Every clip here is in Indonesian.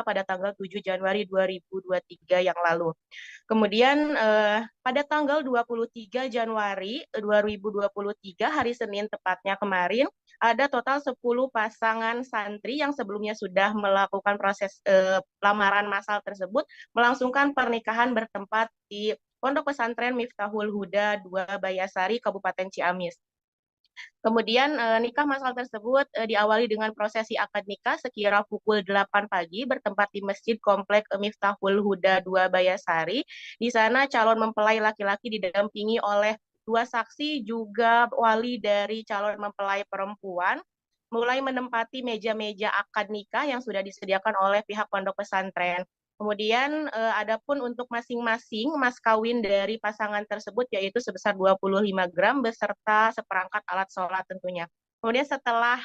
pada tanggal 7 Januari 2023 yang lalu. Kemudian pada tanggal 23 Januari 2023, hari Senin tepatnya kemarin, ada total 10 pasangan santri yang sebelumnya sudah melakukan proses lamaran massal tersebut, melangsungkan pernikahan bertempat di Pondok Pesantren Miftahul Huda 2 Bayasari, Kabupaten Ciamis. Kemudian nikah massal tersebut diawali dengan prosesi akad nikah sekira pukul 8 pagi bertempat di Masjid Komplek Miftahul Huda 2 Bayasari. Di sana calon mempelai laki-laki didampingi oleh 2 saksi juga wali dari calon mempelai perempuan mulai menempati meja-meja akad nikah yang sudah disediakan oleh pihak pondok pesantren. Kemudian adapun untuk masing-masing mas kawin dari pasangan tersebut yaitu sebesar 25 gram beserta seperangkat alat sholat tentunya. Kemudian setelah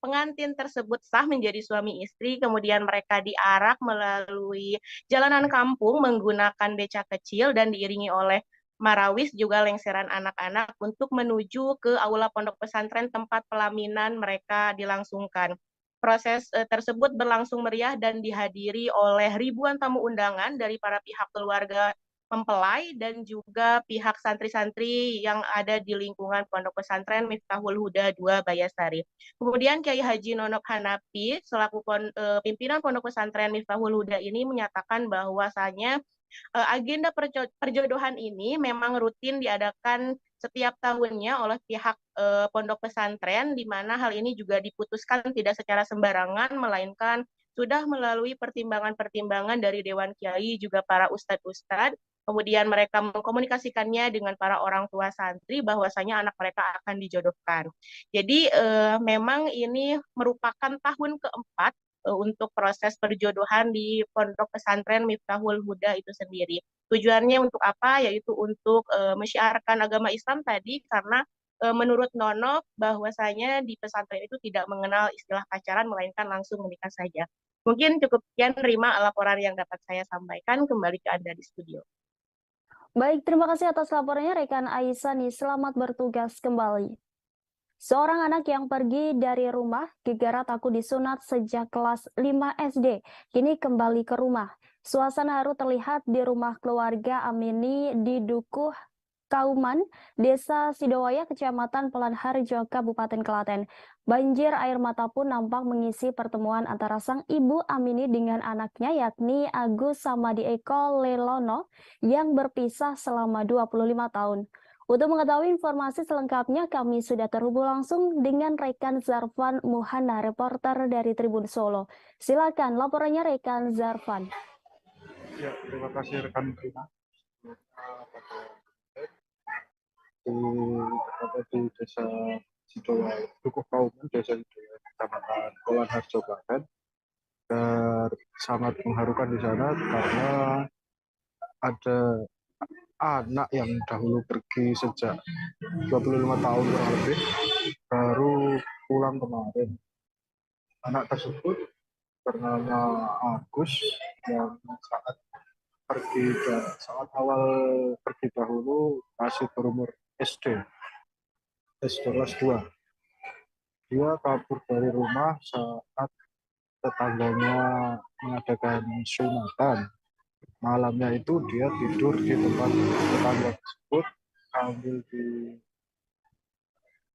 pengantin tersebut sah menjadi suami istri, kemudian mereka diarak melalui jalanan kampung menggunakan beca kecil dan diiringi oleh marawis juga lengseran anak-anak untuk menuju ke aula pondok pesantren tempat pelaminan mereka dilangsungkan. Proses tersebut berlangsung meriah dan dihadiri oleh ribuan tamu undangan dari para pihak keluarga mempelai dan juga pihak santri-santri yang ada di lingkungan Pondok Pesantren Miftahul Huda 2 Bayasari. Kemudian Kiai Haji Nonok Hanafi selaku pimpinan Pondok Pesantren Miftahul Huda ini menyatakan bahwasanya agenda perjodohan ini memang rutin diadakan setiap tahunnya oleh pihak pondok pesantren, di mana hal ini juga diputuskan tidak secara sembarangan, melainkan sudah melalui pertimbangan-pertimbangan dari Dewan Kiai juga para ustadz-ustadz. Kemudian mereka mengkomunikasikannya dengan para orang tua santri bahwasanya anak mereka akan dijodohkan. Jadi memang ini merupakan tahun keempat untuk proses perjodohan di Pondok Pesantren Miftahul Huda itu sendiri. Tujuannya untuk apa? Yaitu untuk menyiarkan agama Islam tadi, karena menurut Nono bahwasanya di pesantren itu tidak mengenal istilah pacaran, melainkan langsung menikah saja. Mungkin cukup sekian Rima laporan yang dapat saya sampaikan. Kembali ke Anda di studio. Baik, terima kasih atas laporannya rekan Aisani. Selamat bertugas kembali. Seorang anak yang pergi dari rumah gegara takut disunat sejak kelas 5 SD, kini kembali ke rumah. Suasana haru terlihat di rumah keluarga Amini di Dukuh Kauman, Desa Sidowaya, Kecamatan Pelanharjo, Kabupaten Klaten. Banjir air mata pun nampak mengisi pertemuan antara sang ibu Amini dengan anaknya yakni Agus Samadi Eko Lelono yang berpisah selama 25 tahun. Untuk mengetahui informasi selengkapnya, kami sudah terhubung langsung dengan rekan Zarfan Muhana, reporter dari Tribun Solo. Silakan laporannya rekan Zarfan. Ya, terima kasih rekan Prima. Di desa Sidowaya, Dukuh Kauman, desa Sidowaya, Kecamatan Polanharjo, Klaten. Dan sangat mengharukan di sana karena ada anak yang dahulu pergi sejak 25 tahun kurang lebih, baru pulang kemarin. Anak tersebut bernama Agus yang saat awal pergi dahulu masih berumur SD kelas 2. Dia kabur dari rumah saat tetangganya mengadakan sunatan. Malamnya itu dia tidur di tempat tetangga tersebut sambil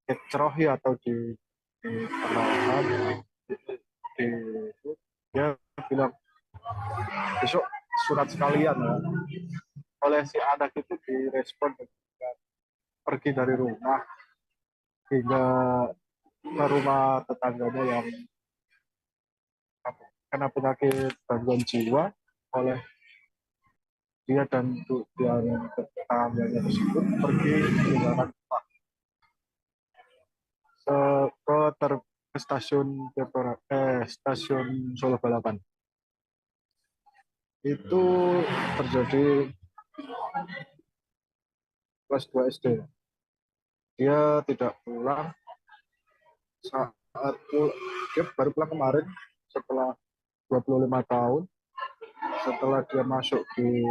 dikerohi atau di perlahan dia bilang besok surat sekalian ya. Oleh si anak itu direspon dengan pergi dari rumah hingga ke rumah tetangganya yang kena penyakit gangguan jiwa. Oleh dia dan tetangganya tersebut pergi meninggalkan rumah ke stasiun Solo Balapan. Itu terjadi kelas 2 SD. Dia tidak pulang dia baru pulang kemarin setelah 25 tahun. Setelah dia masuk di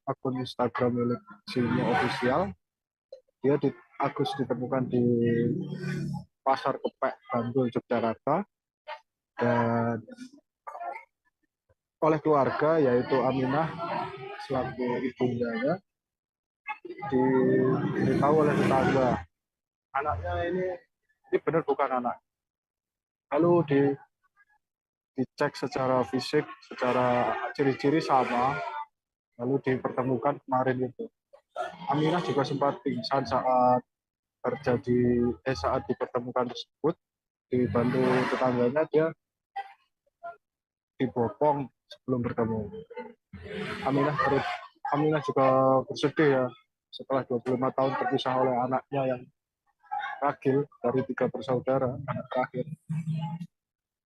akun Instagram milik Sini Official, Agus ditemukan di Pasar Kepek, Bandul, Yogyakarta, dan oleh keluarga, yaitu Aminah selaku ibunya ya, diberitahu oleh tetangga anaknya ini benar bukan anak. Lalu dicek secara fisik, secara ciri-ciri sama, lalu dipertemukan kemarin itu. Aminah juga sempat pingsan saat dipertemukan tersebut. Dibantu tetangganya, dia dibopong sebelum bertemu. Aminah juga bersedih ya, setelah 25 tahun terpisah oleh anaknya yang ragil dari 3 bersaudara, anak terakhir.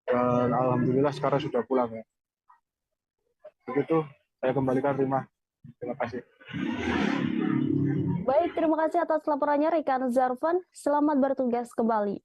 Dan alhamdulillah sekarang sudah pulang ya. Begitu, saya kembalikan Rima. Terima kasih. Baik, terima kasih atas laporannya rekan Zarvan. Selamat bertugas kembali.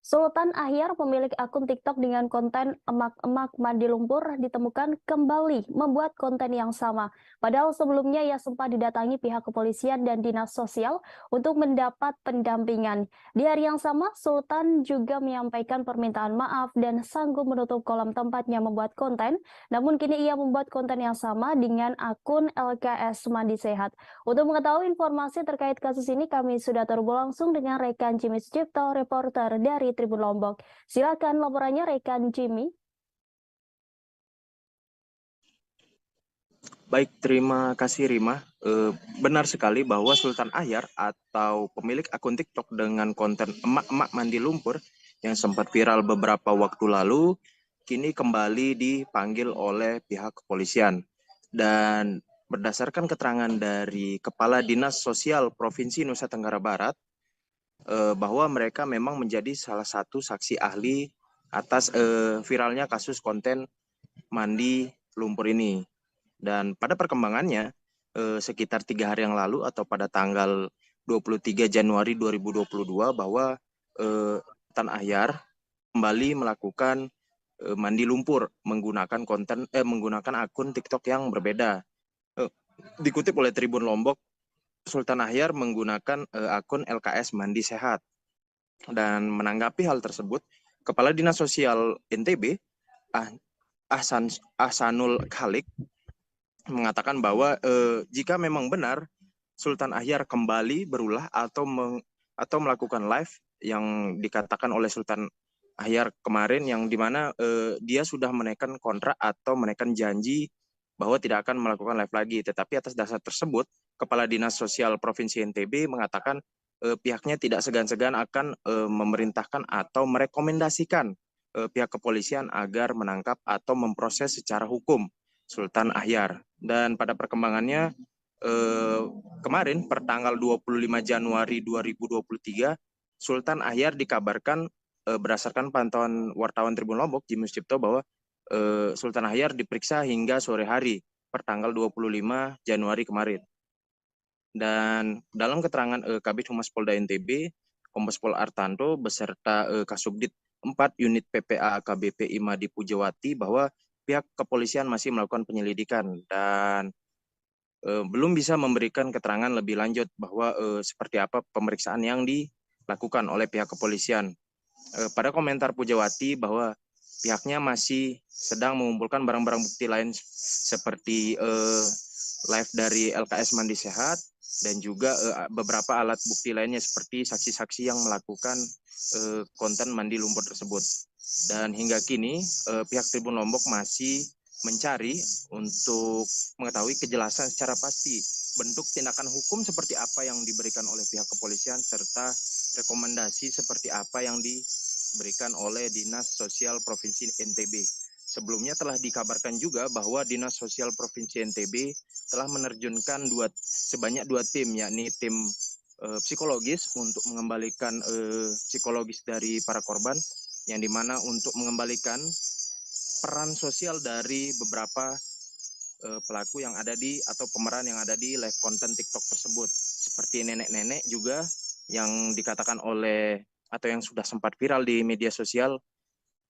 Sultan Ahyar, pemilik akun TikTok dengan konten emak-emak mandi lumpur, ditemukan kembali membuat konten yang sama. Padahal sebelumnya ia sempat didatangi pihak kepolisian dan dinas sosial untuk mendapat pendampingan. Di hari yang sama, Sultan juga menyampaikan permintaan maaf dan sanggup menutup kolam tempatnya membuat konten. Namun kini ia membuat konten yang sama dengan akun LKS Mandi Sehat. Untuk mengetahui informasi terkait kasus ini, kami sudah terhubung langsung dengan rekan Jimmy Sucipto, reporter dari Tribun Lombok. Silakan laporannya rekan Jimmy. Baik, terima kasih Rima. Benar sekali bahwa Sultan Ahyar atau pemilik akun TikTok dengan konten emak-emak mandi lumpur yang sempat viral beberapa waktu lalu, kini kembali dipanggil oleh pihak kepolisian. Dan berdasarkan keterangan dari Kepala Dinas Sosial Provinsi Nusa Tenggara Barat, bahwa mereka memang menjadi salah satu saksi ahli atas viralnya kasus konten mandi lumpur ini. Dan pada perkembangannya, sekitar 3 hari yang lalu atau pada tanggal 23 Januari 2022, bahwa Sultan Ahyar kembali melakukan mandi lumpur menggunakan akun TikTok yang berbeda. Dikutip oleh Tribun Lombok, Sultan Ahyar menggunakan akun LKS Mandi Sehat. Dan menanggapi hal tersebut, Kepala Dinas Sosial NTB, Ahsanul Khalik, mengatakan bahwa jika memang benar Sultan Ahyar kembali berulah atau melakukan live yang dikatakan oleh Sultan Ahyar kemarin, yang dimana dia sudah menaikkan kontrak atau menaikkan janji bahwa tidak akan melakukan live lagi. Tetapi atas dasar tersebut, Kepala Dinas Sosial Provinsi NTB mengatakan pihaknya tidak segan-segan akan memerintahkan atau merekomendasikan pihak kepolisian agar menangkap atau memproses secara hukum Sultan Ahyar. Dan pada perkembangannya, kemarin per tanggal 25 Januari 2023, Sultan Ahyar dikabarkan berdasarkan pantauan wartawan Tribun Lombok, Jimmy Sucipto, bahwa Sultan Ahyar diperiksa hingga sore hari per tanggal 25 Januari kemarin. Dan dalam keterangan Kabid Humas Polda NTB, Kombes Pol Artanto beserta Kasubdit 4 Unit PPA AKBP Imadi Pujawati, bahwa pihak kepolisian masih melakukan penyelidikan dan belum bisa memberikan keterangan lebih lanjut bahwa seperti apa pemeriksaan yang dilakukan oleh pihak kepolisian. Pada komentar Pujawati bahwa pihaknya masih sedang mengumpulkan barang-barang bukti lain seperti live dari LKS Mandi Sehat dan juga beberapa alat bukti lainnya seperti saksi-saksi yang melakukan konten mandi lumpur tersebut. Dan hingga kini pihak Tribun Lombok masih mencari untuk mengetahui kejelasan secara pasti bentuk tindakan hukum seperti apa yang diberikan oleh pihak kepolisian serta rekomendasi seperti apa yang diberikan oleh Dinas Sosial Provinsi NTB. Sebelumnya telah dikabarkan juga bahwa Dinas Sosial Provinsi NTB telah menerjunkan sebanyak 2 tim, yakni tim psikologis untuk mengembalikan psikologis dari para korban, yang dimana untuk mengembalikan peran sosial dari beberapa pelaku yang ada atau pemeran yang ada di live konten TikTok tersebut, seperti nenek-nenek juga yang dikatakan oleh atau yang sudah sempat viral di media sosial,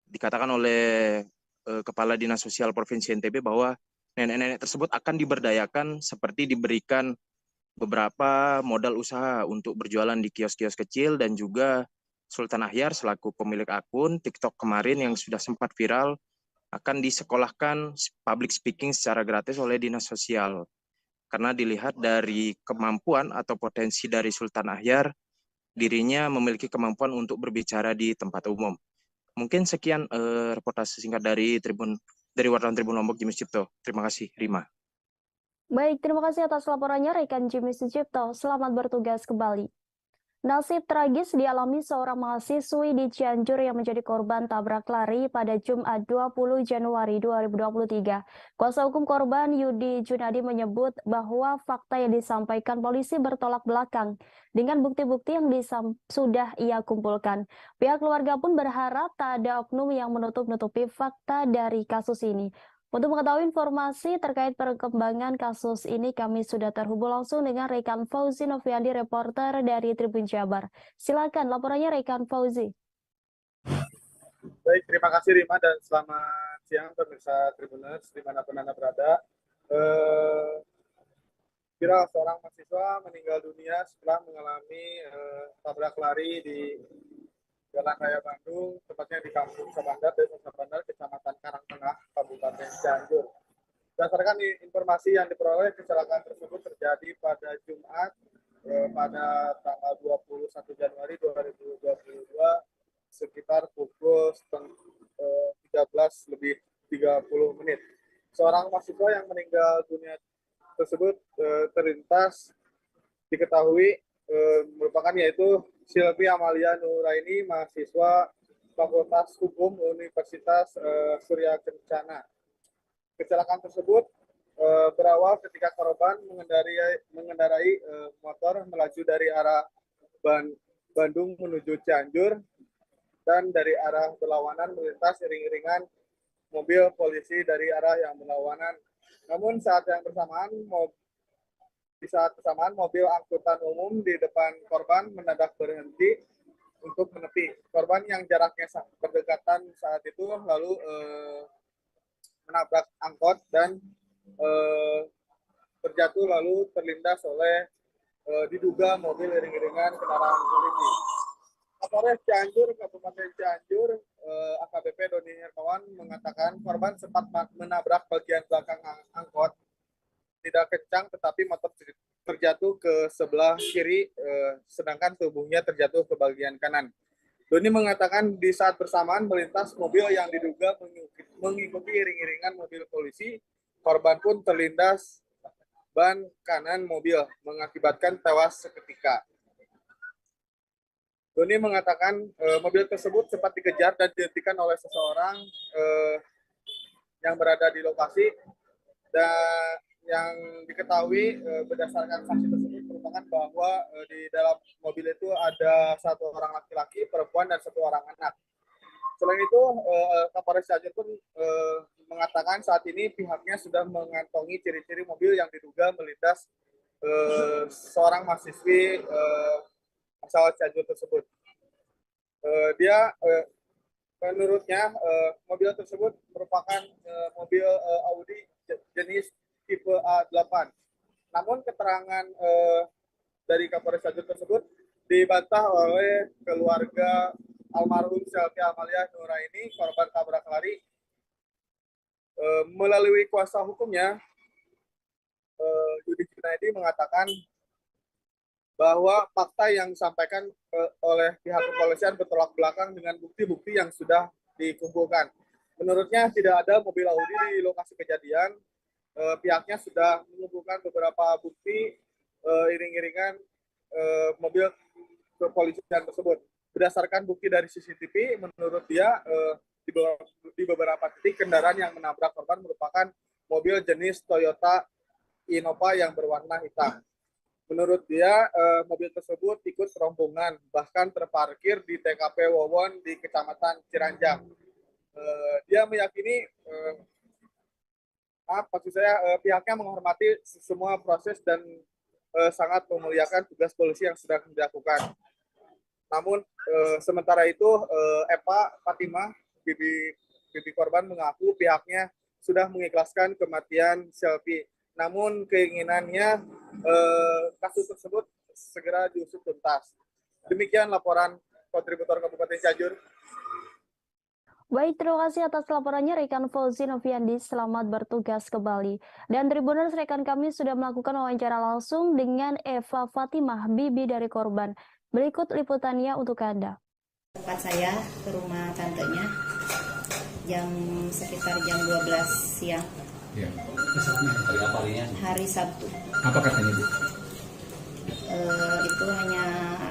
dikatakan oleh Kepala Dinas Sosial Provinsi NTB bahwa nenek-nenek tersebut akan diberdayakan seperti diberikan beberapa modal usaha untuk berjualan di kios-kios kecil. Dan juga Sultan Ahyar selaku pemilik akun TikTok kemarin yang sudah sempat viral akan disekolahkan public speaking secara gratis oleh Dinas Sosial. Karena dilihat dari kemampuan atau potensi dari Sultan Ahyar, dirinya memiliki kemampuan untuk berbicara di tempat umum. Mungkin sekian reportase singkat dari wartawan Tribun Lombok, Jimmy Cipto. Terima kasih, Rima. Baik, terima kasih atas laporannya rekan Jimmy Sucipto. Selamat bertugas kembali. Nasib tragis dialami seorang mahasiswi di Cianjur yang menjadi korban tabrak lari pada Jumat 20 Januari 2023. Kuasa hukum korban Yudi Junadi menyebut bahwa fakta yang disampaikan polisi bertolak belakang dengan bukti-bukti yang sudah ia kumpulkan. Pihak keluarga pun berharap tak ada oknum yang menutup-nutupi fakta dari kasus ini. Untuk mengetahui informasi terkait perkembangan kasus ini, kami sudah terhubung langsung dengan rekan Fauzi Noviandi, reporter dari Tribun Jabar. Silakan laporannya rekan Fauzi. Baik, terima kasih Rima dan selamat siang pemirsa Tribuners dimanapun Anda berada. Viral seorang mahasiswa meninggal dunia setelah mengalami tabrak lari di Jalan Raya Bandung, tepatnya di Kampung Sabandar, Desa Sabandar, Kecamatan Karangtengah, Kabupaten Cianjur. Berdasarkan informasi yang diperoleh, kecelakaan tersebut terjadi pada Jumat pada tanggal 21 Januari 2022 sekitar pukul 13:30. Seorang mahasiswa yang meninggal dunia tersebut terlintas diketahui merupakan yaitu Silvi Amalia Nuraini, mahasiswa Fakultas Hukum Universitas Surya Kencana. Kecelakaan tersebut berawal ketika korban mengendarai motor melaju dari arah Bandung menuju Cianjur dan dari arah berlawanan melintas iring-iringan mobil polisi dari arah yang berlawanan. Namun saat bersamaan mobil angkutan umum di depan korban mendadak berhenti untuk menepi. Korban yang jaraknya berdekatan saat itu lalu menabrak angkot dan terjatuh lalu terlindas oleh diduga mobil iring-iringan kendaraan polisi. Kapolres Cianjur, Kabupaten Cianjur, AKBP Doni Hermawan mengatakan korban sempat menabrak bagian belakang angkot tidak kencang, tetapi motor terjatuh ke sebelah kiri, sedangkan tubuhnya terjatuh ke bagian kanan. Doni mengatakan di saat bersamaan melintas mobil yang diduga mengikuti iring-iringan mobil polisi, korban pun terlindas ban kanan mobil, mengakibatkan tewas seketika. Doni mengatakan mobil tersebut sempat dikejar dan dihentikan oleh seseorang yang berada di lokasi, dan yang diketahui berdasarkan saksi tersebut merupakan bahwa di dalam mobil itu ada satu orang laki-laki, perempuan, dan satu orang anak. Selain itu, Kapolres Cianjur pun mengatakan saat ini pihaknya sudah mengantongi ciri-ciri mobil yang diduga melindas seorang mahasiswi asal Cianjur tersebut. Menurutnya mobil tersebut merupakan mobil Audi jenis tipe A8. Namun keterangan dari Kapolres Cianjur tersebut dibantah oleh keluarga almarhum Silvi Amalia Nuraini, korban tabrak lari. Melalui kuasa hukumnya, Yudi Junadi mengatakan bahwa fakta yang disampaikan oleh pihak kepolisian bertolak belakang dengan bukti-bukti yang sudah dikumpulkan. Menurutnya tidak ada mobil Audi di lokasi kejadian. Pihaknya sudah mengumpulkan beberapa bukti iring-iringan mobil kepolisian tersebut. Berdasarkan bukti dari CCTV, menurut dia di beberapa titik kendaraan yang menabrak korban merupakan mobil jenis Toyota Innova yang berwarna hitam. Menurut dia, mobil tersebut ikut rombongan, bahkan terparkir di TKP Wawon di Kecamatan Ciranjang. Dia meyakini pihaknya menghormati semua proses dan sangat memuliakan tugas polisi yang sedang dilakukan. Namun sementara itu Eva Fatimah, bibi korban, mengaku pihaknya sudah mengikhlaskan kematian Silvi. Namun keinginannya kasus tersebut segera diusut tuntas. Demikian laporan kontributor Kabupaten Cianjur. Baik, terima kasih atas laporannya rekan Fauzi Noviandi. Selamat bertugas kembali. Dan Tribuners, rekan kami sudah melakukan wawancara langsung dengan Eva Fatimah, bibi dari korban. Berikut liputannya untuk Anda. Tempat saya ke rumah tantenya sekitar jam 12 siang. Ya. Hari apa harinya? Hari Sabtu. Apa katanya, Bu? Itu hanya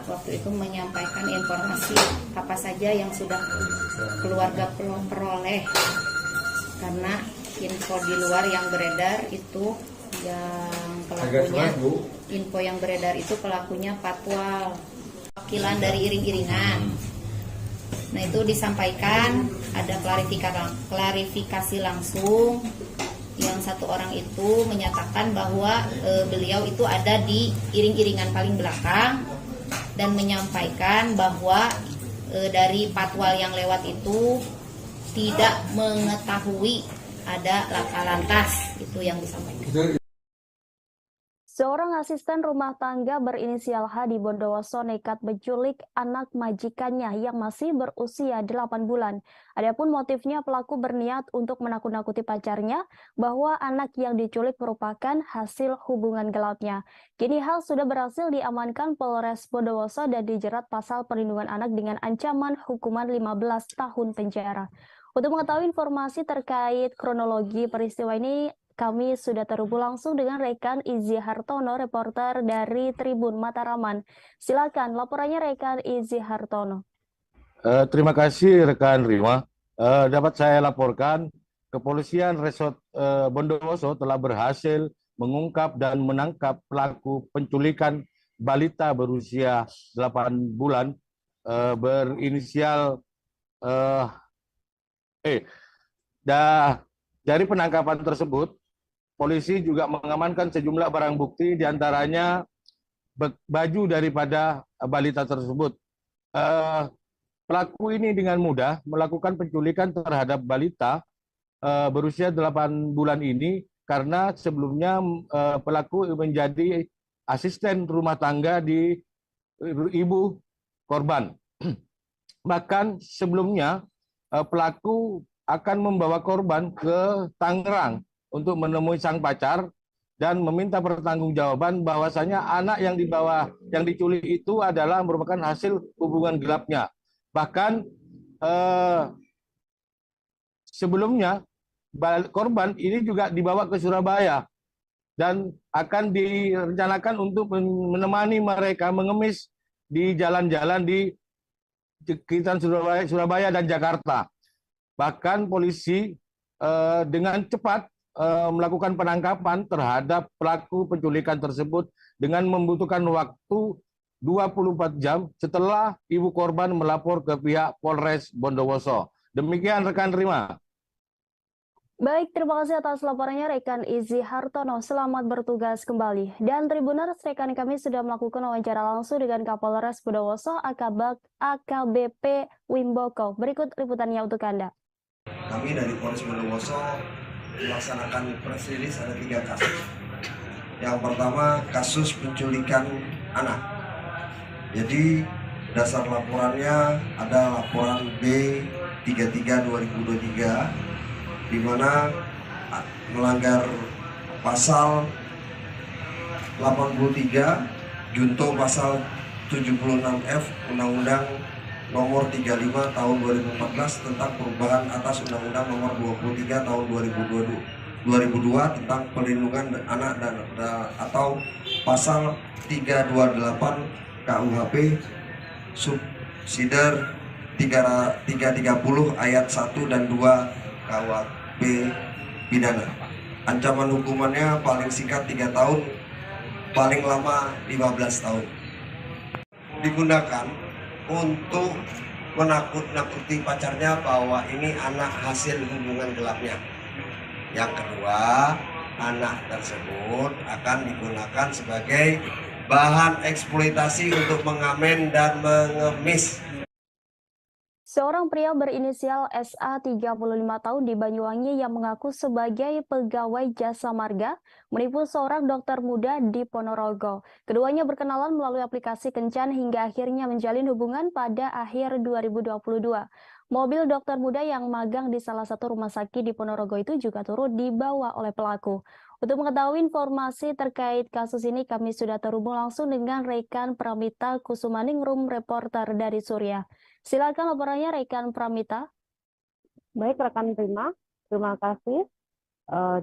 waktu itu menyampaikan informasi apa saja yang sudah keluarga peroleh, karena info di luar yang beredar itu info yang beredar itu pelakunya patwal, wakilan dari iring-iringan. Nah, itu disampaikan ada klarifikasi langsung. Yang satu orang itu menyatakan bahwa beliau itu ada di iring-iringan paling belakang dan menyampaikan bahwa dari patwal yang lewat itu tidak mengetahui ada laka lantas, itu yang disampaikan. Seorang asisten rumah tangga berinisial H di Bondowoso nekat menculik anak majikannya yang masih berusia 8 bulan. Adapun motifnya, pelaku berniat untuk menakut-nakuti pacarnya bahwa anak yang diculik merupakan hasil hubungan gelapnya. Kini hal sudah berhasil diamankan Polres Bondowoso dan dijerat pasal perlindungan anak dengan ancaman hukuman 15 tahun penjara. Untuk mengetahui informasi terkait kronologi peristiwa ini, kami sudah terhubung langsung dengan rekan Izzy Hartono, reporter dari Tribun Mataraman. Silakan laporannya rekan Izzy Hartono. Terima kasih rekan Rima. Dapat saya laporkan, Kepolisian Resort Bondowoso telah berhasil mengungkap dan menangkap pelaku penculikan balita berusia 8 bulan berinisial E. Dari penangkapan tersebut, polisi juga mengamankan sejumlah barang bukti, diantaranya baju daripada balita tersebut. Pelaku ini dengan mudah melakukan penculikan terhadap balita berusia 8 bulan ini karena sebelumnya pelaku menjadi asisten rumah tangga di ibu korban. Bahkan sebelumnya pelaku akan membawa korban ke Tangerang untuk menemui sang pacar dan meminta pertanggungjawaban bahwasanya anak yang diculik itu adalah merupakan hasil hubungan gelapnya. Bahkan sebelumnya korban ini juga dibawa ke Surabaya dan akan direncanakan untuk menemani mereka mengemis di jalan-jalan di sekitar Surabaya dan Jakarta. Bahkan polisi dengan cepat melakukan penangkapan terhadap pelaku penculikan tersebut dengan membutuhkan waktu 24 jam setelah ibu korban melapor ke pihak Polres Bondowoso. Demikian rekan Rima. Baik, terima kasih atas laporannya rekan Izzy Hartono. Selamat bertugas kembali. Dan Tribuners, rekan kami sudah melakukan wawancara langsung dengan Kapolres Bondowoso AKBP Wimboko. Berikut liputannya untuk Anda. Kami dari Polres Bondowoso melaksanakan press release ada 3 kasus. Yang pertama, kasus penculikan anak. Jadi dasar laporannya ada laporan B33/2023 di mana melanggar pasal 83 junto pasal 76F Undang-Undang Nomor 35 Tahun 2014 tentang perubahan atas Undang-Undang Nomor 23 Tahun 2002 tentang perlindungan anak dan atau pasal 328 KUHP subsidiar 330 ayat 1 dan 2 KUHP pidana. Ancaman hukumannya paling singkat 3 tahun, paling lama 15 tahun. Digunakan untuk menakut-nakuti pacarnya bahwa ini anak hasil hubungan gelapnya. Yang kedua, anak tersebut akan digunakan sebagai bahan eksploitasi untuk mengamen dan mengemis. Seorang pria berinisial SA 35 tahun di Banyuwangi yang mengaku sebagai pegawai jasa marga menipu seorang dokter muda di Ponorogo. Keduanya berkenalan melalui aplikasi kencan hingga akhirnya menjalin hubungan pada akhir 2022. Mobil dokter muda yang magang di salah satu rumah sakit di Ponorogo itu juga turut dibawa oleh pelaku. Untuk mengetahui informasi terkait kasus ini, kami sudah terhubung langsung dengan rekan Pramita Kusumaningrum, reporter dari Surya. Silakan laporannya rekan Pramita. Baik rekan terima kasih.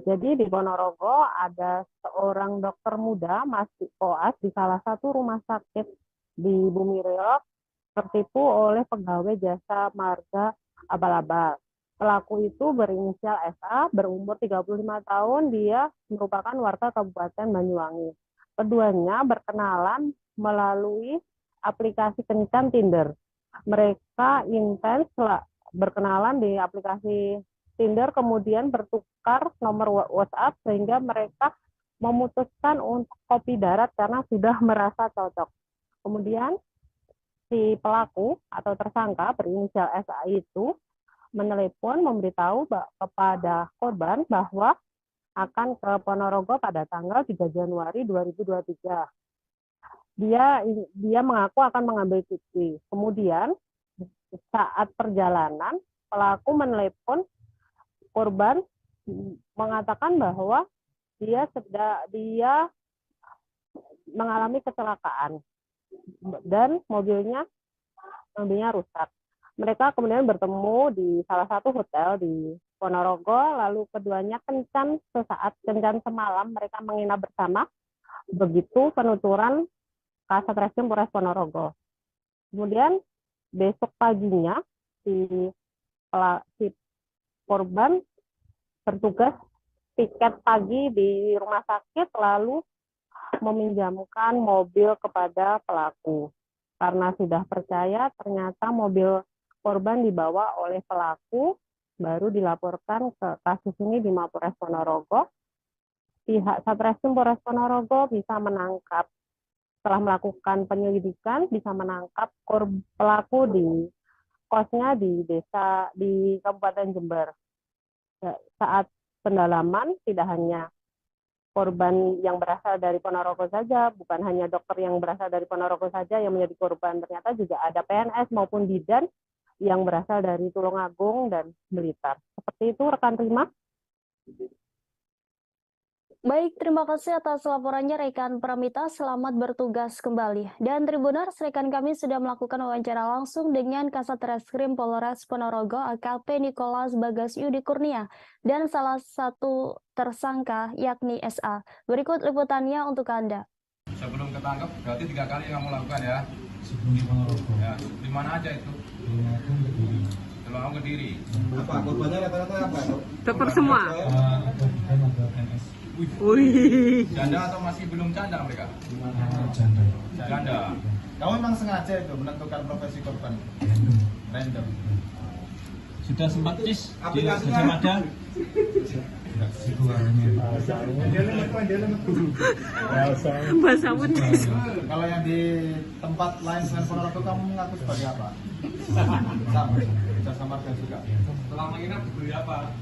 Jadi di Ponorogo ada seorang dokter muda masih koas di salah satu rumah sakit di Bumi Riok tertipu oleh pegawai jasa marga abal-abal. Pelaku itu berinisial SA, berumur 35 tahun, dia merupakan warga Kabupaten Banyuwangi. Keduanya berkenalan melalui aplikasi kencan Tinder. Mereka intens berkenalan di aplikasi Tinder, kemudian bertukar nomor WhatsApp sehingga mereka memutuskan untuk kopi darat karena sudah merasa cocok. Kemudian si pelaku atau tersangka berinisial SA itu menelepon memberitahu kepada korban bahwa akan ke Ponorogo pada tanggal 3 Januari 2023. Dia mengaku akan mengambil cuti. Kemudian saat perjalanan pelaku menelepon korban mengatakan bahwa dia mengalami kecelakaan dan mobilnya rusak. Mereka kemudian bertemu di salah satu hotel di Ponorogo, lalu keduanya kencan semalam mereka menginap bersama. Begitu penuturan Kasatreskrim Polres Ponorogo. Kemudian besok paginya si korban bertugas tiket pagi di rumah sakit lalu meminjamkan mobil kepada pelaku. Karena sudah percaya ternyata mobil korban dibawa oleh pelaku, baru dilaporkan ke kasus ini di Mapolres Ponorogo. Pihak Satreskrim Polres Ponorogo bisa menangkap, setelah melakukan penyelidikan, bisa menangkap pelaku di kosnya di desa di Kabupaten Jember. Saat pendalaman tidak hanya korban yang berasal dari Ponorogo saja, bukan hanya dokter yang berasal dari Ponorogo saja yang menjadi korban, ternyata juga ada PNS maupun bidan yang berasal dari Tulungagung dan Blitar. Seperti itu rekan Rima. Baik, terima kasih atas laporannya rekan Pramita. Selamat bertugas kembali. Dan Tribuners, rekan kami sudah melakukan wawancara langsung dengan Kasatreskrim Polres Ponorogo AKP Nikolas Bagas Yudi Kurnia dan salah satu tersangka yakni SA. Berikut liputannya untuk Anda. Sebelum ketangkep berarti 3 kali kamu lakukan ya? Sebelum di Ponorogo. Ya, di mana aja itu? Tulungagung Kediri. Apa korbannya rata-rata apa? Dokter semua. Wih. Janda atau masih belum janda mereka? Janda. Kamu memang sengaja itu menentukan profesi korban? Random. Sudah sempat di aplikasinya ada? Bahasa Putih. Kalau yang di tempat lain selain Ponorogo kamu mengaku sebagai apa? Sama, jasa marga juga. Selama ini diberi apa?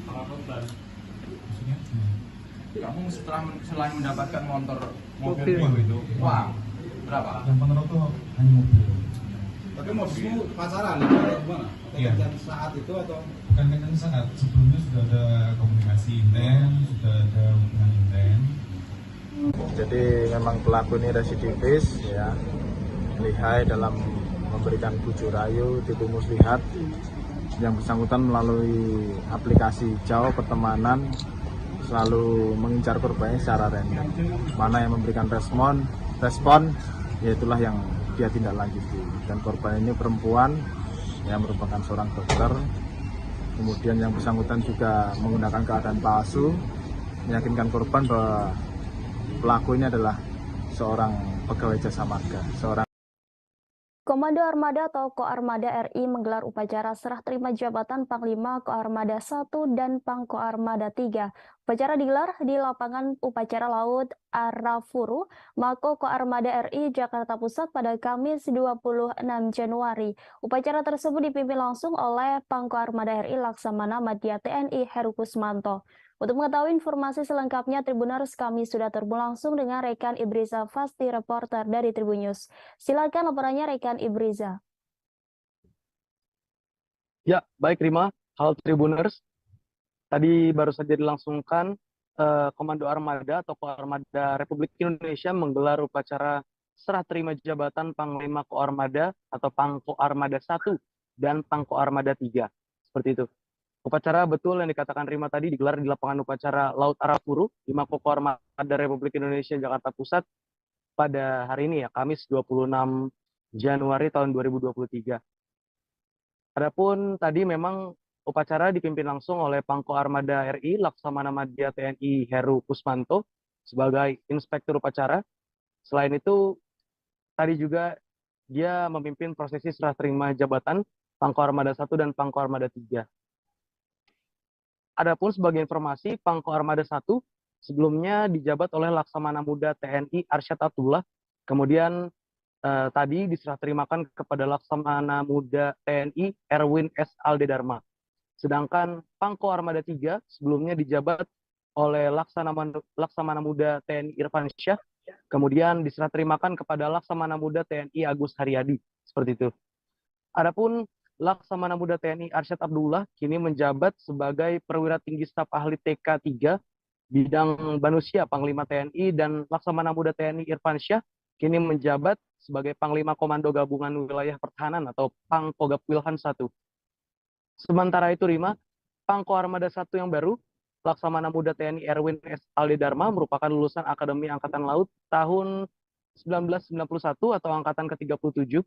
Para korban. Kamu selain mendapatkan mobil itu, uang berapa? Yang Ponorogo hanya mobil. Tapi modusmu pacaran atau gimana? Iya. Saat itu atau? Bukan kencan saat, sebelumnya sudah ada komunikasi intens, sudah ada hubungan intens. Jadi memang pelaku ini residivis, ya, lihai dalam memberikan bujuk rayu, tipu muslihat. Yang bersangkutan melalui aplikasi jauh pertemanan selalu mengincar korbannya secara random. Mana yang memberikan respon, ya itulah yang dia tindak lanjuti. Dan korban ini perempuan yang merupakan seorang dokter. Kemudian yang bersangkutan juga menggunakan keadaan palsu, meyakinkan korban bahwa pelaku ini adalah seorang pegawai jasa marga, Komando Armada atau Koarmada RI menggelar upacara serah terima jabatan Panglima Koarmada 1 dan Pangkoarmada 3. Upacara digelar di lapangan upacara laut Arafuru, Mako Koarmada RI Jakarta Pusat pada Kamis 26 Januari. Upacara tersebut dipimpin langsung oleh Pangkoarmada RI Laksamana Madya TNI Heru Kusmanto. Untuk mengetahui informasi selengkapnya, Tribuners, kami sudah terhubung langsung dengan rekan Ibriza Fasti, reporter dari Tribun News. Silakan laporannya rekan Ibriza. Ya, baik Rima. Halo Tribuners. Tadi baru saja dilangsungkan Komando Armada atau Koarmada Republik Indonesia menggelar upacara serah terima jabatan Panglima Koarmada atau Pangko Armada 1 dan Pangko Armada 3. Seperti itu. Upacara betul yang dikatakan Rima tadi digelar di lapangan upacara Laut Arafuru di Mako Koarmada Republik Indonesia Jakarta Pusat pada hari ini ya, Kamis 26 Januari tahun 2023. Adapun tadi memang upacara dipimpin langsung oleh Pangko Armada RI Laksamana Madya TNI Heru Kusmanto sebagai inspektur upacara. Selain itu, tadi juga dia memimpin prosesi serah terima jabatan Pangko Armada 1 dan Pangko Armada 3. Adapun sebagai informasi, Pangko Armada 1 sebelumnya dijabat oleh Laksamana Muda TNI Arsyad Abdullah, kemudian tadi diserah terimakan kepada Laksamana Muda TNI Erwin S. Aldedarma. Sedangkan Pangko Armada 3 sebelumnya dijabat oleh Laksamana Muda TNI Irfan Syah, kemudian diserah terimakan kepada Laksamana Muda TNI Agus Haryadi. Seperti itu. Adapun Laksamana Muda TNI Arsyad Abdullah kini menjabat sebagai Perwira Tinggi Staf Ahli TK 3 bidang Manusia Panglima TNI, dan Laksamana Muda TNI Irfan Syah kini menjabat sebagai Panglima Komando Gabungan Wilayah Pertahanan atau Pangkogap Wilhan 1. Sementara itu Rima, Pangko Armada 1 yang baru, Laksamana Muda TNI Erwin S. Aldedarma merupakan lulusan Akademi Angkatan Laut tahun 1991 atau Angkatan ke-37.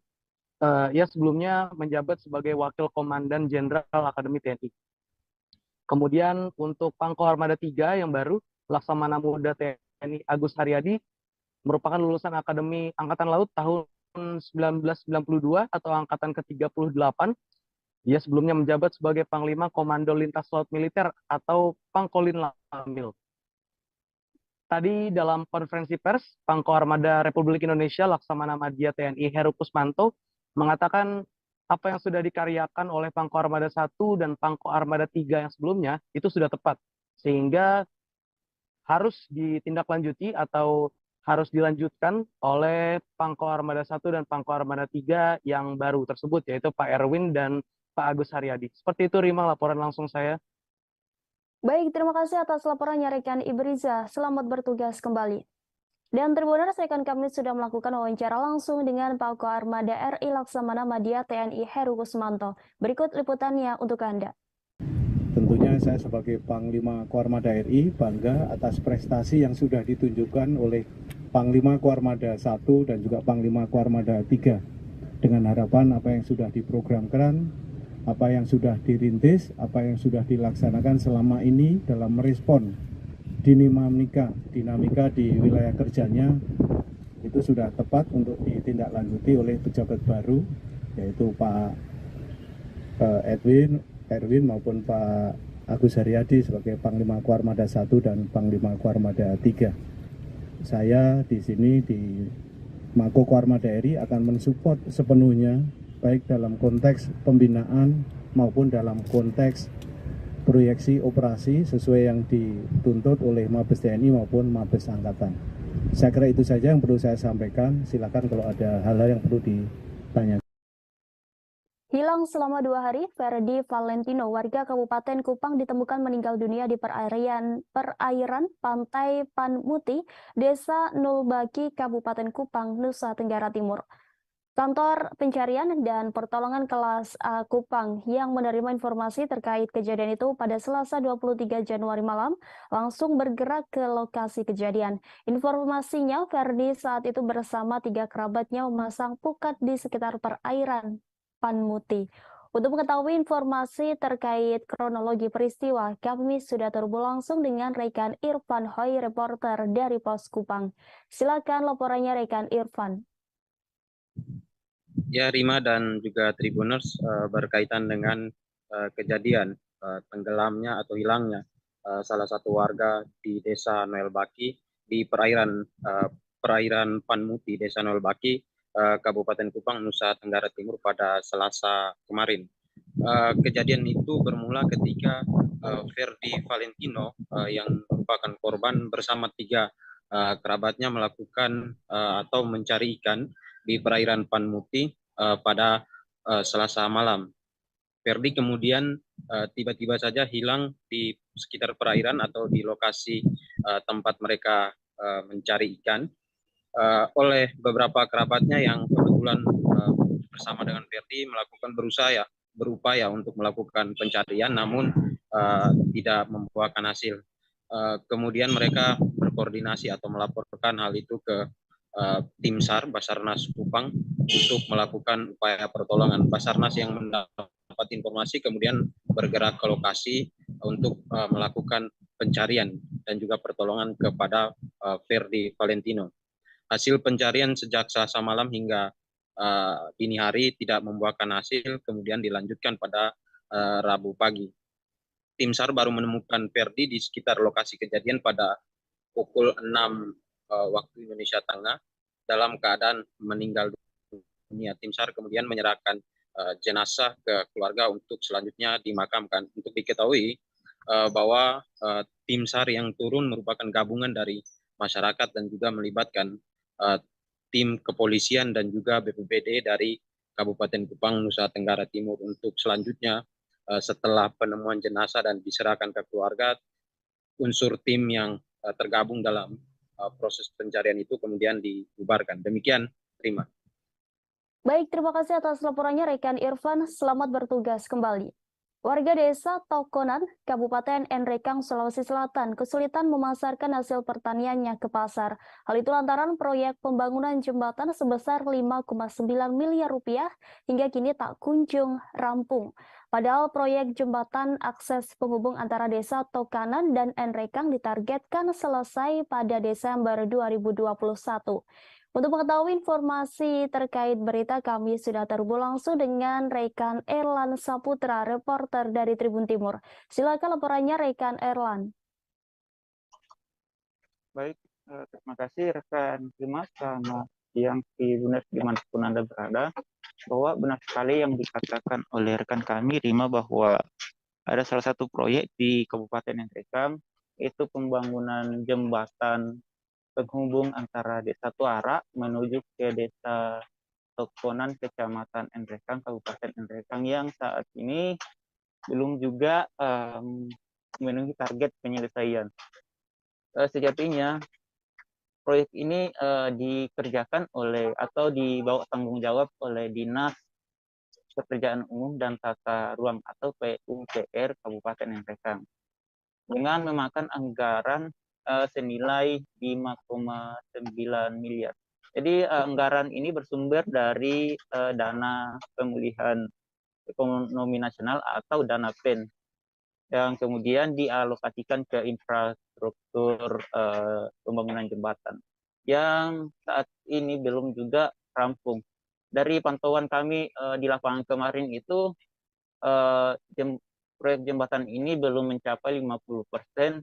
Ia sebelumnya menjabat sebagai Wakil Komandan Jenderal Akademi TNI. Kemudian untuk Pangko Armada 3 yang baru, Laksamana Muda TNI Agus Haryadi merupakan lulusan Akademi Angkatan Laut tahun 1992 atau Angkatan ke-38. Dia sebelumnya menjabat sebagai Panglima Komando Lintas Laut Militer atau Pangkolin Lamil. Tadi dalam konferensi pers, Pangko Armada Republik Indonesia Laksamana Madya TNI Heru Kusmanto mengatakan apa yang sudah dikaryakan oleh Pangko Armada 1 dan Pangko Armada 3 yang sebelumnya itu sudah tepat. Sehingga harus ditindaklanjuti atau harus dilanjutkan oleh Pangko Armada 1 dan Pangko Armada 3 yang baru tersebut, yaitu Pak Erwin dan Pak Agus Haryadi. Seperti itu Rima, laporan langsung saya. Baik, terima kasih atas laporannya rekan Ibriza. Selamat bertugas kembali. Dan Tribuners, rekan kami sudah melakukan wawancara langsung dengan Pangko Armada RI Laksamana Madya TNI Heru Kusmanto. Berikut liputannya untuk Anda. Tentunya saya sebagai Panglima Koarmada RI bangga atas prestasi yang sudah ditunjukkan oleh Panglima Koarmada 1 dan juga Panglima Koarmada 3. Dengan harapan apa yang sudah diprogramkan, apa yang sudah dirintis, apa yang sudah dilaksanakan selama ini dalam merespon dinamika di wilayah kerjanya itu sudah tepat untuk ditindaklanjuti oleh pejabat baru, yaitu Pak Erwin maupun Pak Agus Haryadi sebagai Panglima Koarmada 1 dan Panglima Koarmada 3. Saya di sini di Mako Koarmada RI akan mensupport sepenuhnya baik dalam konteks pembinaan maupun dalam konteks proyeksi operasi sesuai yang dituntut oleh Mabes TNI maupun Mabes Angkatan. Saya kira itu saja yang perlu saya sampaikan. Silakan kalau ada hal-hal yang perlu ditanyakan. Hilang selama 2 hari, Ferdi Valentino, warga Kabupaten Kupang, ditemukan meninggal dunia di perairan Pantai Panmuti, Desa Nulbaki, Kabupaten Kupang, Nusa Tenggara Timur. Kantor Pencarian dan Pertolongan Kelas A Kupang yang menerima informasi terkait kejadian itu pada Selasa 23 Januari malam langsung bergerak ke lokasi kejadian. Informasinya, Ferdi saat itu bersama 3 kerabatnya memasang pukat di sekitar perairan Panmuti. Untuk mengetahui informasi terkait kronologi peristiwa, kami sudah terhubung langsung dengan rekan Irfan Hoi, reporter dari Pos Kupang. Silakan laporannya rekan Irfan. Ya, Rima dan juga Tribuners, berkaitan dengan kejadian tenggelamnya atau hilangnya salah satu warga di Desa Noelbaki di perairan Panmuti, Desa Noelbaki, Kabupaten Kupang, Nusa Tenggara Timur pada Selasa kemarin. Kejadian itu bermula ketika Ferdi Valentino yang merupakan korban bersama 3 kerabatnya melakukan atau mencari ikan di perairan Panmuti pada Selasa malam. Ferdi kemudian tiba-tiba saja hilang di sekitar perairan atau di lokasi tempat mereka mencari ikan oleh beberapa kerabatnya yang kebetulan bersama dengan Ferdi melakukan berupaya untuk melakukan pencarian, namun tidak membuahkan hasil. Kemudian mereka berkoordinasi atau melaporkan hal itu ke tim SAR Basarnas Kupang untuk melakukan upaya pertolongan. Basarnas yang mendapat informasi kemudian bergerak ke lokasi untuk melakukan pencarian dan juga pertolongan kepada Ferdi Valentino. Hasil pencarian sejak Selasa malam hingga dini hari tidak membuahkan hasil, kemudian dilanjutkan pada Rabu pagi. Tim SAR baru menemukan Ferdi di sekitar lokasi kejadian pada pukul 6 waktu Indonesia Tengah dalam keadaan meninggal dunia. Tim SAR kemudian menyerahkan jenazah ke keluarga untuk selanjutnya dimakamkan. Untuk diketahui bahwa tim SAR yang turun merupakan gabungan dari masyarakat dan juga melibatkan tim kepolisian dan juga BPBD dari Kabupaten Kupang, Nusa Tenggara Timur untuk selanjutnya setelah penemuan jenazah dan diserahkan ke keluarga, unsur tim yang tergabung dalam proses pencarian itu kemudian dibubarkan. Demikian, terima. Baik, terima kasih atas laporannya rekan Irfan. Selamat bertugas kembali. Warga desa Tokonan, Kabupaten Enrekang, Sulawesi Selatan kesulitan memasarkan hasil pertaniannya ke pasar. Hal itu lantaran proyek pembangunan jembatan sebesar 5,9 miliar rupiah hingga kini tak kunjung rampung. Padahal proyek jembatan akses penghubung antara desa Tokanan dan Enrekang ditargetkan selesai pada Desember 2021. Untuk mengetahui informasi terkait berita, kami sudah terhubung langsung dengan rekan Erlan Saputra, reporter dari Tribun Timur. Silakan laporannya rekan Erlan. Baik, terima kasih rekan Dimas, selamat siang Tribuners dimanapun Anda berada. Bahwa benar sekali yang dikatakan oleh rekan kami Rima bahwa ada salah satu proyek di Kabupaten Enrekang, yaitu pembangunan jembatan penghubung antara Desa Tuara menuju ke Desa Tokonan, Kecamatan Enrekang, Kabupaten Enrekang yang saat ini belum juga memenuhi target penyelesaian. Sejatinya proyek ini dikerjakan oleh atau dibawa tanggung jawab oleh Dinas Pekerjaan Umum dan Tata Ruang atau PUPR Kabupaten Enrekang dengan memakan anggaran senilai 5,9 miliar. Jadi anggaran ini bersumber dari dana pemulihan ekonomi nasional atau dana PEN yang kemudian dialokasikan ke infrastruktur pembangunan jembatan yang saat ini belum juga rampung. Dari pantauan kami di lapangan kemarin itu proyek jembatan ini belum mencapai 50%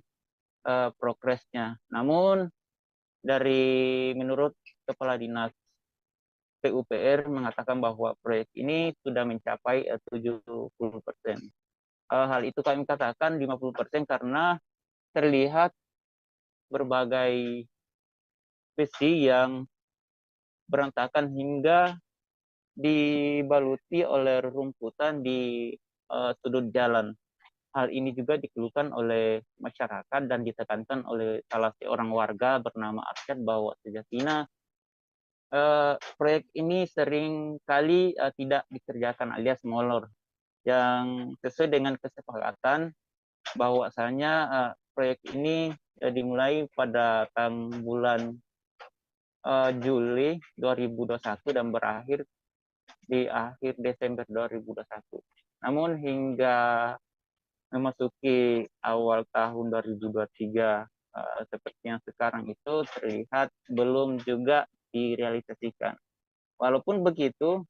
progresnya. Namun menurut Kepala Dinas PUPR mengatakan bahwa proyek ini sudah mencapai 70%. Hal itu kami katakan 50% karena terlihat berbagai sisi yang berantakan hingga dibaluti oleh rerumputan di sudut jalan. Hal ini juga dikeluhkan oleh masyarakat dan ditekankan oleh salah seorang warga bernama Arsyad bahwa sejatinya proyek ini sering kali tidak dikerjakan alias molor, yang sesuai dengan kesepakatan bahwasanya proyek ini dimulai pada bulan Juli 2021 dan berakhir di akhir Desember 2021. Namun hingga memasuki awal tahun 2023 seperti yang sekarang itu terlihat belum juga direalisasikan. Walaupun begitu,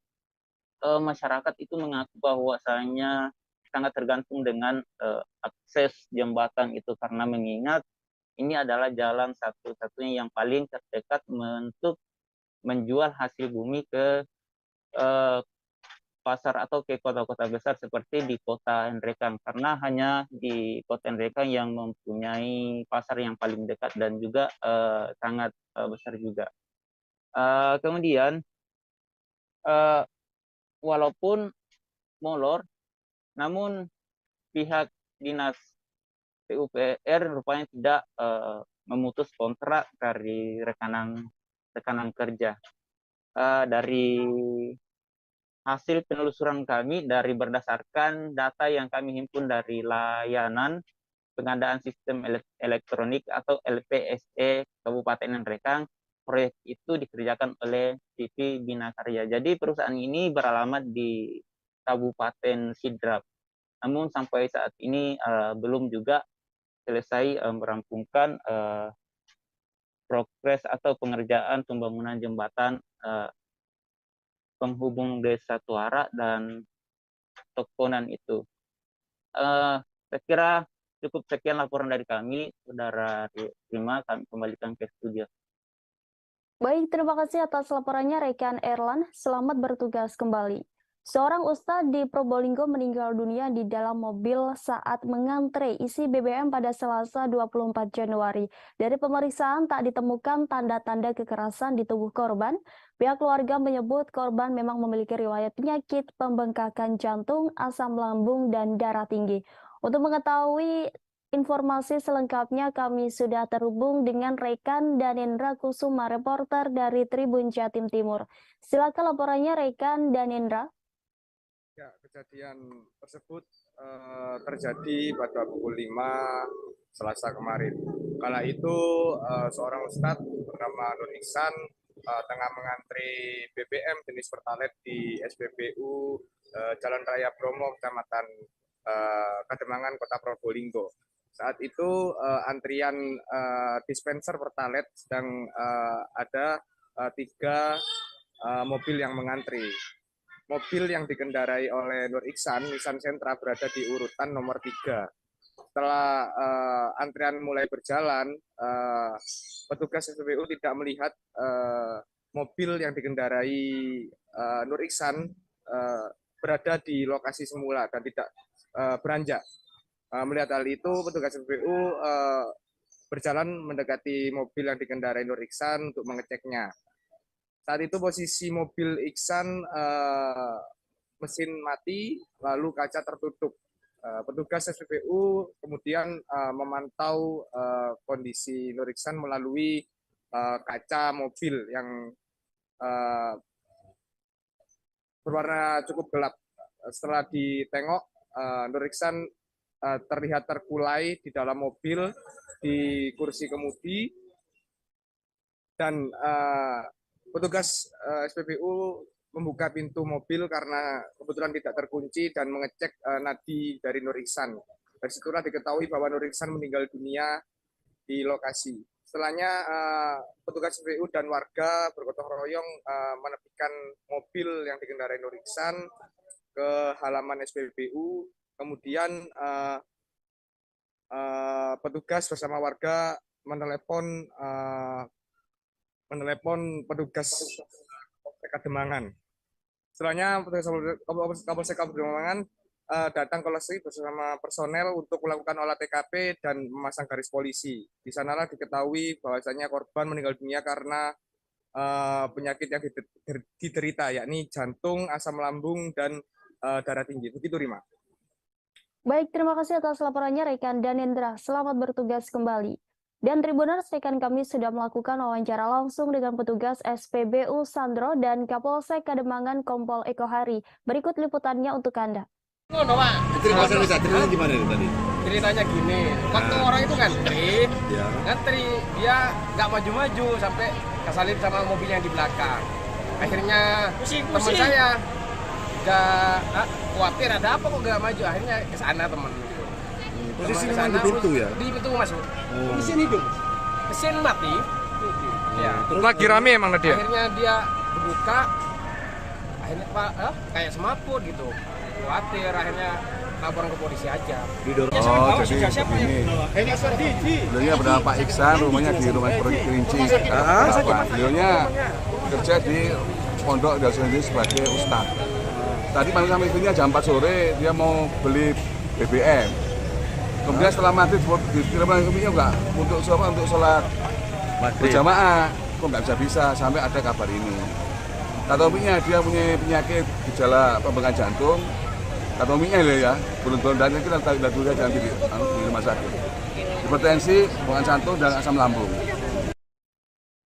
masyarakat itu mengaku bahwasanya sangat tergantung dengan akses jembatan itu karena mengingat ini adalah jalan satu-satunya yang paling terdekat untuk menjual hasil bumi ke pasar atau ke kota-kota besar seperti di kota Enrekang, karena hanya di kota Enrekang yang mempunyai pasar yang paling dekat dan juga sangat besar juga. Kemudian walaupun molor, Namun pihak dinas PUPR rupanya tidak memutus kontrak dari rekanan kerja. Dari hasil penelusuran kami berdasarkan data yang kami himpun dari layanan pengadaan sistem elektronik atau LPSE Kabupaten Nrekang, proyek itu dikerjakan oleh TV Bina Karya. Jadi perusahaan ini beralamat di Kabupaten Sidrap. Namun sampai saat ini belum juga selesai merampungkan progres atau pengerjaan pembangunan jembatan penghubung Desa Tuara dan Tokonan itu. Saya kira cukup sekian laporan dari kami, Saudara Rima, kami kembalikan ke studio. Baik, terima kasih atas laporannya rekan Erlan. Selamat bertugas kembali. Seorang ustadz di Probolinggo meninggal dunia di dalam mobil saat mengantre isi BBM pada Selasa 24 Januari. Dari pemeriksaan tak ditemukan tanda-tanda kekerasan di tubuh korban. Pihak keluarga menyebut korban memang memiliki riwayat penyakit pembengkakan jantung, asam lambung, dan darah tinggi. Untuk mengetahui informasi selengkapnya kami sudah terhubung dengan rekan Danendra Kusuma, reporter dari Tribun Jatim Timur. Silakan laporannya rekan Danendra. Ya, kejadian tersebut terjadi pada pukul 5 Selasa kemarin. Kala itu seorang ustadz bernama Nur Ihsan tengah mengantri BBM jenis Pertalite di SPBU Jalan Raya Bromo, Kecamatan Kademangan, Kota Probolinggo. Saat itu antrian dispenser Pertalite sedang ada 3 mobil yang mengantri. Mobil yang dikendarai oleh Nur Ihsan, Nissan Sentra, berada di urutan nomor 3. Setelah antrian mulai berjalan, petugas SPBU tidak melihat mobil yang dikendarai Nur Ihsan berada di lokasi semula dan tidak beranjak. Melihat hal itu, petugas SPBU berjalan mendekati mobil yang dikendarai Nur Ihsan untuk mengeceknya. Saat itu posisi mobil Ihsan mesin mati, lalu kaca tertutup. Petugas SPBU kemudian memantau kondisi Nur Ihsan melalui kaca mobil yang berwarna cukup gelap. Setelah ditengok, Nur Ihsan terlihat terkulai di dalam mobil di kursi kemudi, dan petugas SPBU membuka pintu mobil karena kebetulan tidak terkunci dan mengecek nadi dari Nur Ihsan. Dari situlah diketahui bahwa Nur Ihsan meninggal dunia di lokasi. Setelahnya petugas SPBU dan warga bergotong royong menepikan mobil yang dikendarai Nur Ihsan ke halaman SPBU. Kemudian petugas bersama warga menelepon petugas Kademangan. Setelahnya petugas Kapolsek Kademangan datang ke lokasi bersama personel untuk melakukan olah TKP dan memasang garis polisi. Di sanalah diketahui bahwasanya korban meninggal dunia karena penyakit yang diderita, yakni jantung, asam lambung, dan darah tinggi. Begitu, Rima. Baik, terima kasih atas laporannya rekan Danendra. Selamat bertugas kembali. Dan Tribuners, rekan kami sudah melakukan wawancara langsung dengan petugas SPBU Sandro dan Kapolsek Kademangan Kompol Eko Hari. Berikut liputannya untuk Anda. Ceritanya gimana nih tadi? Ceritanya gini, waktu orang itu ngantri, dia nggak maju-maju sampai kesalip sama mobil yang di belakang. Akhirnya teman saya khawatir ada apa kok nggak maju, akhirnya ke sana teman. Posisi di pintu ya? Di pintu masuk. Mesin hidup? Mesin mati. Ya. Terus lagi rame emang dia? Akhirnya dia buka, akhirnya kayak semaput gitu. Khawatir, akhirnya laporan ke polisi aja. Oh, jadi ini beliaunya bernama Pak Ihsan, rumahnya di Rumah Kerinci. Beliaunya kerja di Pondok Dasar ini sebagai ustadz. Tadi pagi sama istrinya jam 4 sore dia mau beli BBM. Kemudian setelah maghrib ditelepon enggak untuk sholat berjamaah, kok nggak bisa sampai ada kabar ini. Kata uminya dia punya penyakit gejala pembengkakan jantung, katominya ya, turun darahnya kita tarik dulu aja nanti di rumah sakit. Hipertensi, buang jantung dan asam lambung.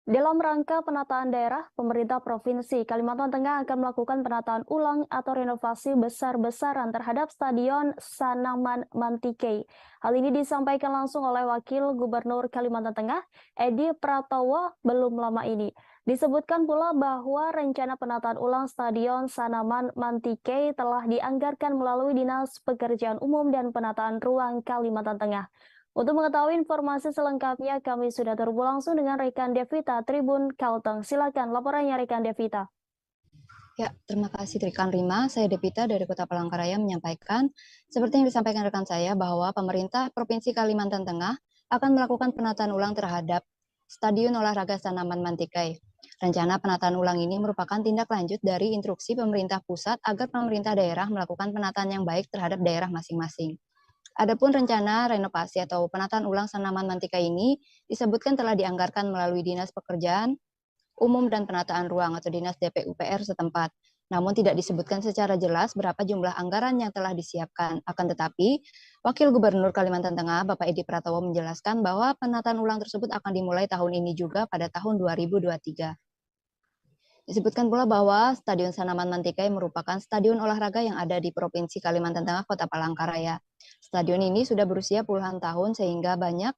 Dalam rangka penataan daerah, pemerintah Provinsi Kalimantan Tengah akan melakukan penataan ulang atau renovasi besar-besaran terhadap Stadion Sanaman Mantikei. Hal ini disampaikan langsung oleh Wakil Gubernur Kalimantan Tengah, Edi Pratowo, belum lama ini. Disebutkan pula bahwa rencana penataan ulang Stadion Sanaman Mantikei telah dianggarkan melalui Dinas Pekerjaan Umum dan Penataan Ruang Kalimantan Tengah. Untuk mengetahui informasi selengkapnya, kami sudah terhubung langsung dengan rekan Devita Tribun Kalteng. Silakan laporannya rekan Devita. Ya, terima kasih rekan Rima. Saya Devita dari Kota Palangkaraya menyampaikan, seperti yang disampaikan rekan saya, bahwa pemerintah Provinsi Kalimantan Tengah akan melakukan penataan ulang terhadap Stadion Olahraga Sanaman Mantikei. Rencana penataan ulang ini merupakan tindak lanjut dari instruksi pemerintah pusat agar pemerintah daerah melakukan penataan yang baik terhadap daerah masing-masing. Adapun rencana renovasi atau penataan ulang Sanaman Mantikei ini disebutkan telah dianggarkan melalui Dinas Pekerjaan Umum dan Penataan Ruang atau Dinas DPUPR setempat. Namun tidak disebutkan secara jelas berapa jumlah anggaran yang telah disiapkan. Akan tetapi, Wakil Gubernur Kalimantan Tengah, Bapak Edi Pratowo menjelaskan bahwa penataan ulang tersebut akan dimulai tahun ini juga pada tahun 2023. Disebutkan pula bahwa Stadion Sanaman Mantikei merupakan stadion olahraga yang ada di Provinsi Kalimantan Tengah, Kota Palangkaraya. Stadion ini sudah berusia puluhan tahun sehingga banyak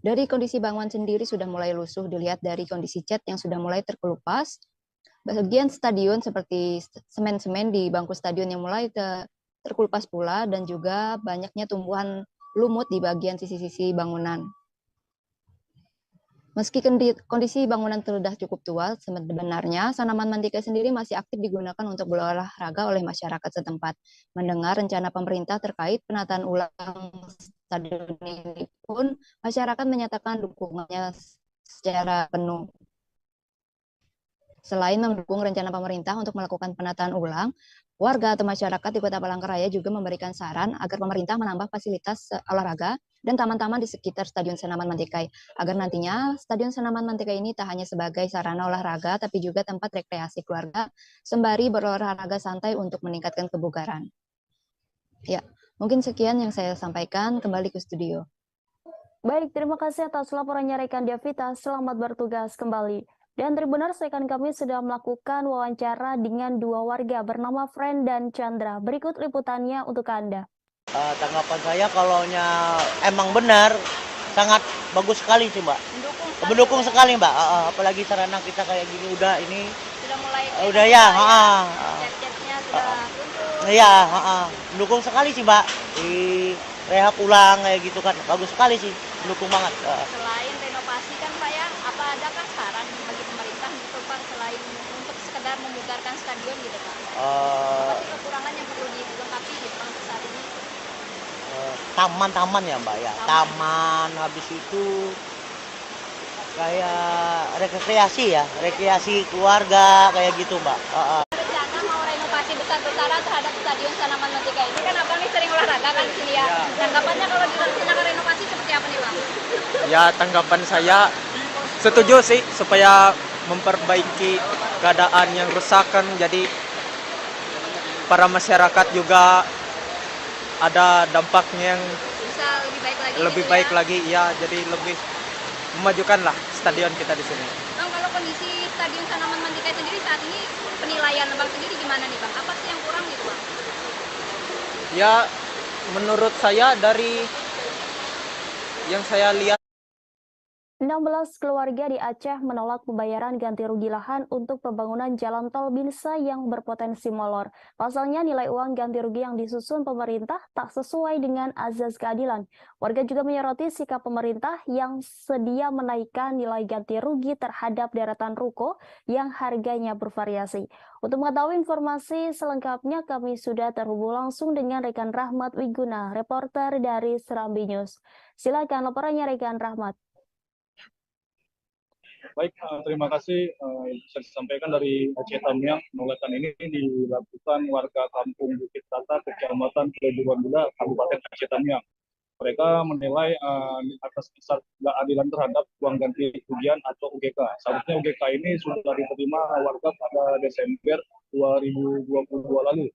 dari kondisi bangunan sendiri sudah mulai lusuh, dilihat dari kondisi cat yang sudah mulai terkelupas. Bagian stadion seperti semen-semen di bangku stadion yang mulai terkelupas pula, dan juga banyaknya tumbuhan lumut di bagian sisi-sisi bangunan. Meski kondisi bangunan sudah cukup tua, sebenarnya Sanaman Mantikei sendiri masih aktif digunakan untuk berolahraga oleh masyarakat setempat. Mendengar rencana pemerintah terkait penataan ulang stadion ini pun, masyarakat menyatakan dukungannya secara penuh. Selain mendukung rencana pemerintah untuk melakukan penataan ulang, warga atau masyarakat di Kota Palangkaraya juga memberikan saran agar pemerintah menambah fasilitas olahraga dan taman-taman di sekitar Stadion Sanaman Mantikei, agar nantinya Stadion Sanaman Mantikei ini tak hanya sebagai sarana olahraga, tapi juga tempat rekreasi keluarga, sembari berolahraga santai untuk meningkatkan kebugaran. Ya, mungkin sekian yang saya sampaikan, kembali ke studio. Baik, terima kasih atas laporannya rekan Devita, selamat bertugas kembali. Dan Tribuners, rekan kami sudah melakukan wawancara dengan dua warga bernama Friend dan Chandra. Berikut liputannya untuk Anda. Tanggapan saya kalau emang benar, sangat bagus sekali sih Mbak. Mendukung sekali Mbak, apalagi sarana kita kayak gini udah ini. Sudah mulai. Udah ya, Cat-catnya sudah runtuh. Iya, mendukung sekali sih Mbak. Rehab ulang kayak gitu kan, bagus sekali sih, mendukung banget. Selain renovasi kan Pak ya, apa adakah saran bagi pemerintah gitu Pak, selain untuk sekedar memugarkan stadion gitu Pak? Apa sih kekurangan yang perlu dilengkapi gitu Pak untuk saat ini? Taman-taman ya Mbak ya, taman habis itu kayak rekreasi keluarga kayak gitu Mbak. Rencana mau renovasi besar-besaran terhadap Stadion Sanaman Mantikei ini kan Abang nih sering olahraga kan di sini ya. Tanggapannya kalau direncanakan renovasi seperti apa nih Bang? Ya, tanggapan saya setuju sih supaya memperbaiki keadaan yang rusak kan, jadi para masyarakat juga ada dampaknya yang Bisa lebih baik baik lagi. lagi ya, jadi lebih memajukan lah stadion kita di sini. Bang, kalau kondisi Stadion Sanaman Mantikei sendiri saat ini penilaian Bang sendiri gimana nih Bang? Apa sih yang kurang gitu Bang? Ya, menurut saya dari yang saya lihat 16 keluarga di Aceh menolak pembayaran ganti rugi lahan untuk pembangunan jalan tol Binsa yang berpotensi molor. Pasalnya nilai uang ganti rugi yang disusun pemerintah tak sesuai dengan azas keadilan. Warga juga menyoroti sikap pemerintah yang sedia menaikkan nilai ganti rugi terhadap deretan ruko yang harganya bervariasi. Untuk mengetahui informasi selengkapnya, kami sudah terhubung langsung dengan rekan Rahmat Wiguna, reporter dari Serambi News. Silakan laporannya rekan Rahmat. Baik, terima kasih. Bisa disampaikan dari Aceh Tamiang, penolakan ini dilakukan warga Kampung Bukit Tata, Kecamatan Pelebuhan Muda, Kabupaten Aceh Tamiang. Mereka menilai atas dasar keadilan terhadap uang ganti kerugian atau UGK. Seharusnya UGK ini sudah diterima warga pada Desember 2022 lalu.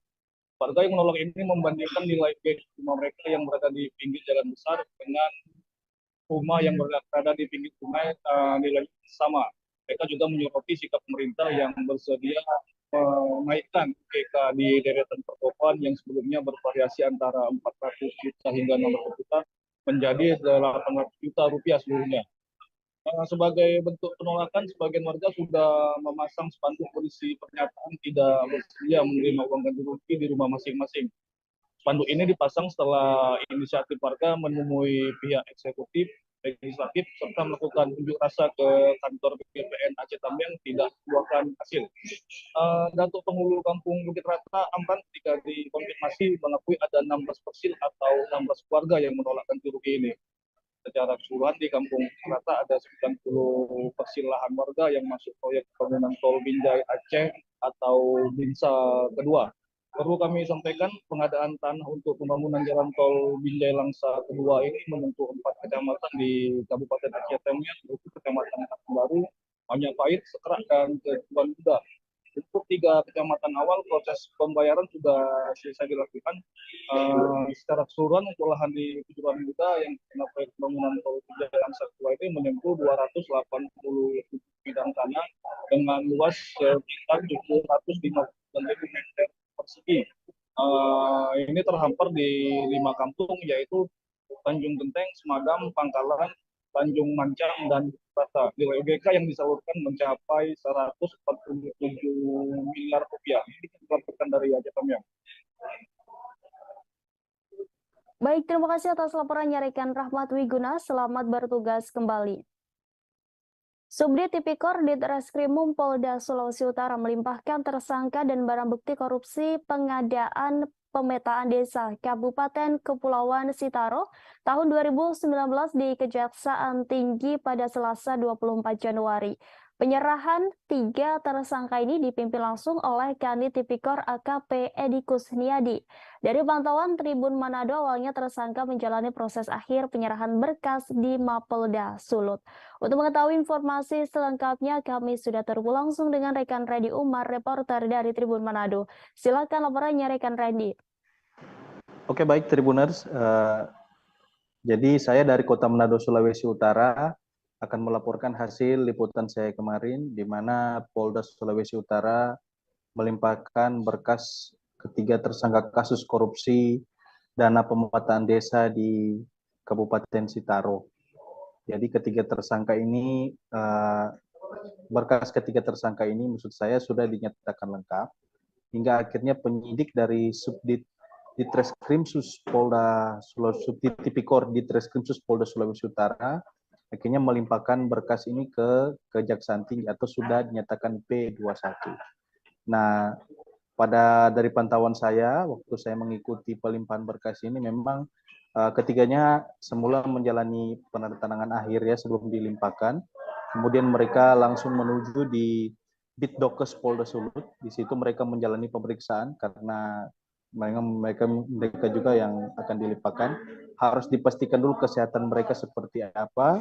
Warga yang menolak ini membandingkan nilai B rumah mereka yang berada di pinggir jalan besar dengan rumah yang berada di pinggir sungai nilai sama. Mereka juga menyoroti sikap pemerintah yang bersedia menaikkan UPK di deretan pertokohan yang sebelumnya bervariasi antara 400 juta hingga 600 juta menjadi 800 juta rupiah seluruhnya. Sebagai bentuk penolakan, sebagian warga sudah memasang spanduk berisi pernyataan tidak bersedia menerima uang ganti rugi di rumah masing-masing. Spanduk ini dipasang setelah inisiatif warga menemui pihak eksekutif, legislatif, serta melakukan unjuk rasa ke kantor BPN Aceh Tamiang tidak membuahkan hasil. Datuk Penghulu Kampung Bukit Rata, Amban, ketika dikonfirmasi mengakui ada 16 persil atau 16 keluarga yang menolak ganti rugi ini. Secara keseluruhan di Kampung Rata ada 90 persil lahan warga yang masuk proyek pembangunan tol Binjai Aceh atau BINSA kedua. Perlu kami sampaikan, pengadaan tanah untuk pembangunan jalan tol Binjai Langsa kedua ini menyentuh 4 kecamatan di Kabupaten Aceh Tamiang, yaitu Kecamatan Baru, Banyak Pahit, Sekerak, dan Tuban Muda. Untuk 3 kecamatan awal, proses pembayaran sudah selesai dilakukan. Secara keseluruhan untuk lahan di Tuban Muda yang kena proyek pembangunan tol Binjai Langsa kedua ini menempuh 280 bidang tanah dengan luas sekitar 750 meter persegi. Ini terhampar di 5 kampung, yaitu Tanjung Genteng, Semadam, Pangkalan, Tanjung Mancang, dan Rata. Nilai UBK yang disalurkan mencapai 147 miliar rupiah. Ini dilaporkan dari Aceh Tamiang. Baik, terima kasih atas laporannya rekan Rahmat Wiguna. Selamat bertugas kembali. Subdit Tipikor Ditreskrimum Polda Sulawesi Utara melimpahkan tersangka dan barang bukti korupsi pengadaan pemetaan desa Kabupaten Kepulauan Sitaro tahun 2019 di Kejaksaan Tinggi pada Selasa 24 Januari. Penyerahan 3 tersangka ini dipimpin langsung oleh Kanit Tipikor AKP Edi Kusniadi. Dari pantauan Tribun Manado, awalnya tersangka menjalani proses akhir penyerahan berkas di Mapolda Sulut. Untuk mengetahui informasi selengkapnya, kami sudah terhubung langsung dengan rekan Randy Umar, reporter dari Tribun Manado. Silakan laporannya rekan Randy. Oke, baik Tribuners. Jadi saya dari Kota Manado, Sulawesi Utara akan melaporkan hasil liputan saya kemarin, di mana Polda Sulawesi Utara melimpahkan berkas ketiga tersangka kasus korupsi dana pemetaan desa di Kabupaten Sitaro. Jadi ketiga tersangka ini, berkas ketiga tersangka ini maksud saya sudah dinyatakan lengkap, hingga akhirnya penyidik dari Subdit Ditreskrimsus Polda Subdit Tipikor Ditreskrimsus Polda Sulawesi Utara akhirnya melimpahkan berkas ini ke Kejaksaan Tinggi atau sudah dinyatakan P21. Nah, dari pantauan saya, waktu saya mengikuti pelimpahan berkas ini, memang ketiganya semula menjalani penandatanganan akhir ya sebelum dilimpahkan. Kemudian mereka langsung menuju di Bitdokes Polda Sulut. Di situ mereka menjalani pemeriksaan karena mereka juga yang akan dilimpahkan. Harus dipastikan dulu kesehatan mereka seperti apa,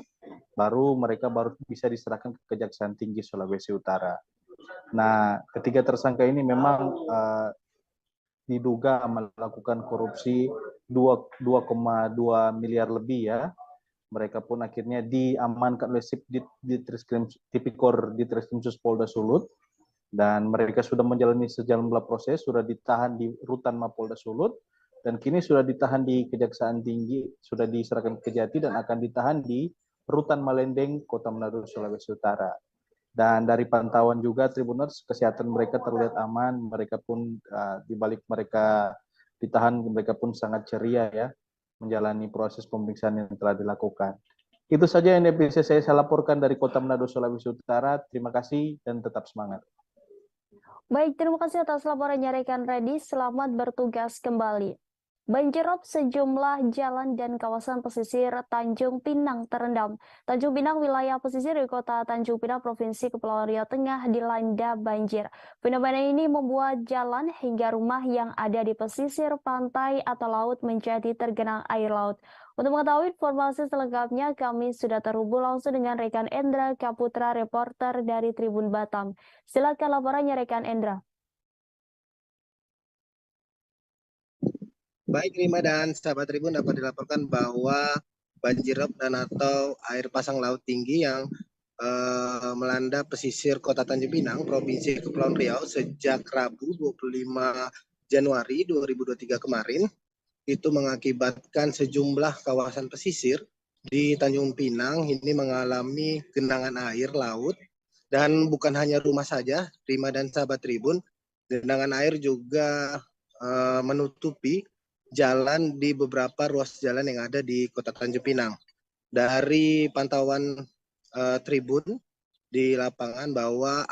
baru mereka bisa diserahkan ke Kejaksaan Tinggi Sulawesi Utara. Nah, ketiga tersangka ini memang diduga melakukan korupsi 2,2 miliar lebih ya. Mereka pun akhirnya diamankan oleh Subdit Tipikor Ditreskrimsus Polda Sulut, dan mereka sudah menjalani sejumlah proses, sudah ditahan di Rutan Mapolda Sulut, dan kini sudah ditahan di Kejaksaan Tinggi, sudah diserahkan ke Kejati dan akan ditahan di Rutan Malendeng, Kota Manado, Sulawesi Utara. Dan dari pantauan juga Tribuners, kesehatan mereka terlihat aman, mereka pun di balik mereka ditahan, mereka pun sangat ceria ya, menjalani proses pemeriksaan yang telah dilakukan. Itu saja yang bisa saya laporkan dari Kota Manado, Sulawesi Utara. Terima kasih dan tetap semangat. Baik, terima kasih atas laporannya rekan Randy. Selamat bertugas kembali. Banjirop sejumlah jalan dan kawasan pesisir Tanjung Pinang terendam. Tanjung Pinang, wilayah pesisir di Kota Tanjung Pinang, Provinsi Kepulauan Riau Tengah dilanda banjir. Fenomena ini membuat jalan hingga rumah yang ada di pesisir pantai atau laut menjadi tergenang air laut. Untuk mengetahui informasi selengkapnya, kami sudah terhubung langsung dengan rekan Endra Kaputra, reporter dari Tribun Batam. Silakan laporannya rekan Endra. Baik Rima dan sahabat Tribun, dapat dilaporkan bahwa banjir rob dan atau air pasang laut tinggi yang melanda pesisir Kota Tanjung Pinang, Provinsi Kepulauan Riau sejak Rabu 25 Januari 2023 kemarin itu mengakibatkan sejumlah kawasan pesisir di Tanjung Pinang ini mengalami genangan air laut, dan bukan hanya rumah saja, Rima dan sahabat Tribun, genangan air juga menutupi jalan di beberapa ruas jalan yang ada di Kota Tanjung Pinang. Dari pantauan Tribun di lapangan bahwa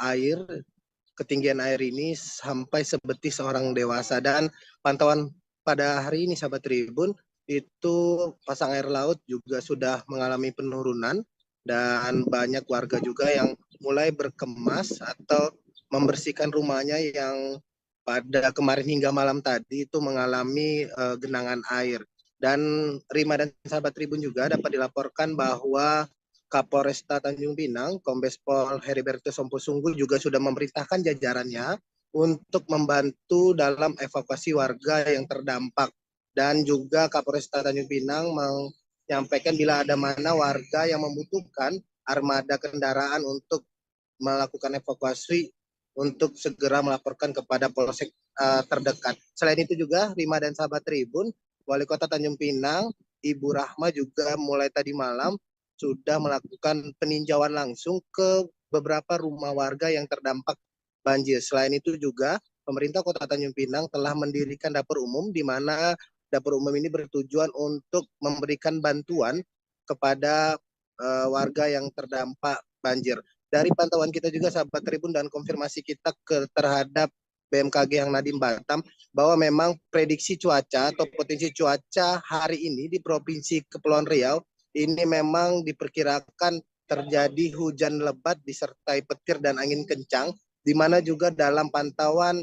ketinggian air ini sampai sebetis orang dewasa, dan pantauan pada hari ini sahabat Tribun itu pasang air laut juga sudah mengalami penurunan, dan banyak warga juga yang mulai berkemas atau membersihkan rumahnya yang pada kemarin hingga malam tadi itu mengalami genangan air. Dan Rima dan sahabat Tribun juga dapat dilaporkan bahwa Kapolresta Tanjung Pinang, Kombes Pol Heriberto Somposungguh juga sudah memerintahkan jajarannya untuk membantu dalam evakuasi warga yang terdampak. Dan juga Kapolresta Tanjung Pinang menyampaikan bila ada mana warga yang membutuhkan armada kendaraan untuk melakukan evakuasi untuk segera melaporkan kepada polsek terdekat. Selain itu juga Rima dan sahabat Tribun, Wali Kota Tanjung Pinang, Ibu Rahma juga mulai tadi malam sudah melakukan peninjauan langsung ke beberapa rumah warga yang terdampak banjir. Selain itu juga pemerintah Kota Tanjung Pinang telah mendirikan dapur umum, di mana dapur umum ini bertujuan untuk memberikan bantuan kepada warga yang terdampak banjir. Dari pantauan kita juga sahabat Tribun dan konfirmasi kita terhadap BMKG yang Nadiem Batam, bahwa memang prediksi cuaca atau potensi cuaca hari ini di Provinsi Kepulauan Riau ini memang diperkirakan terjadi hujan lebat disertai petir dan angin kencang, di mana juga dalam pantauan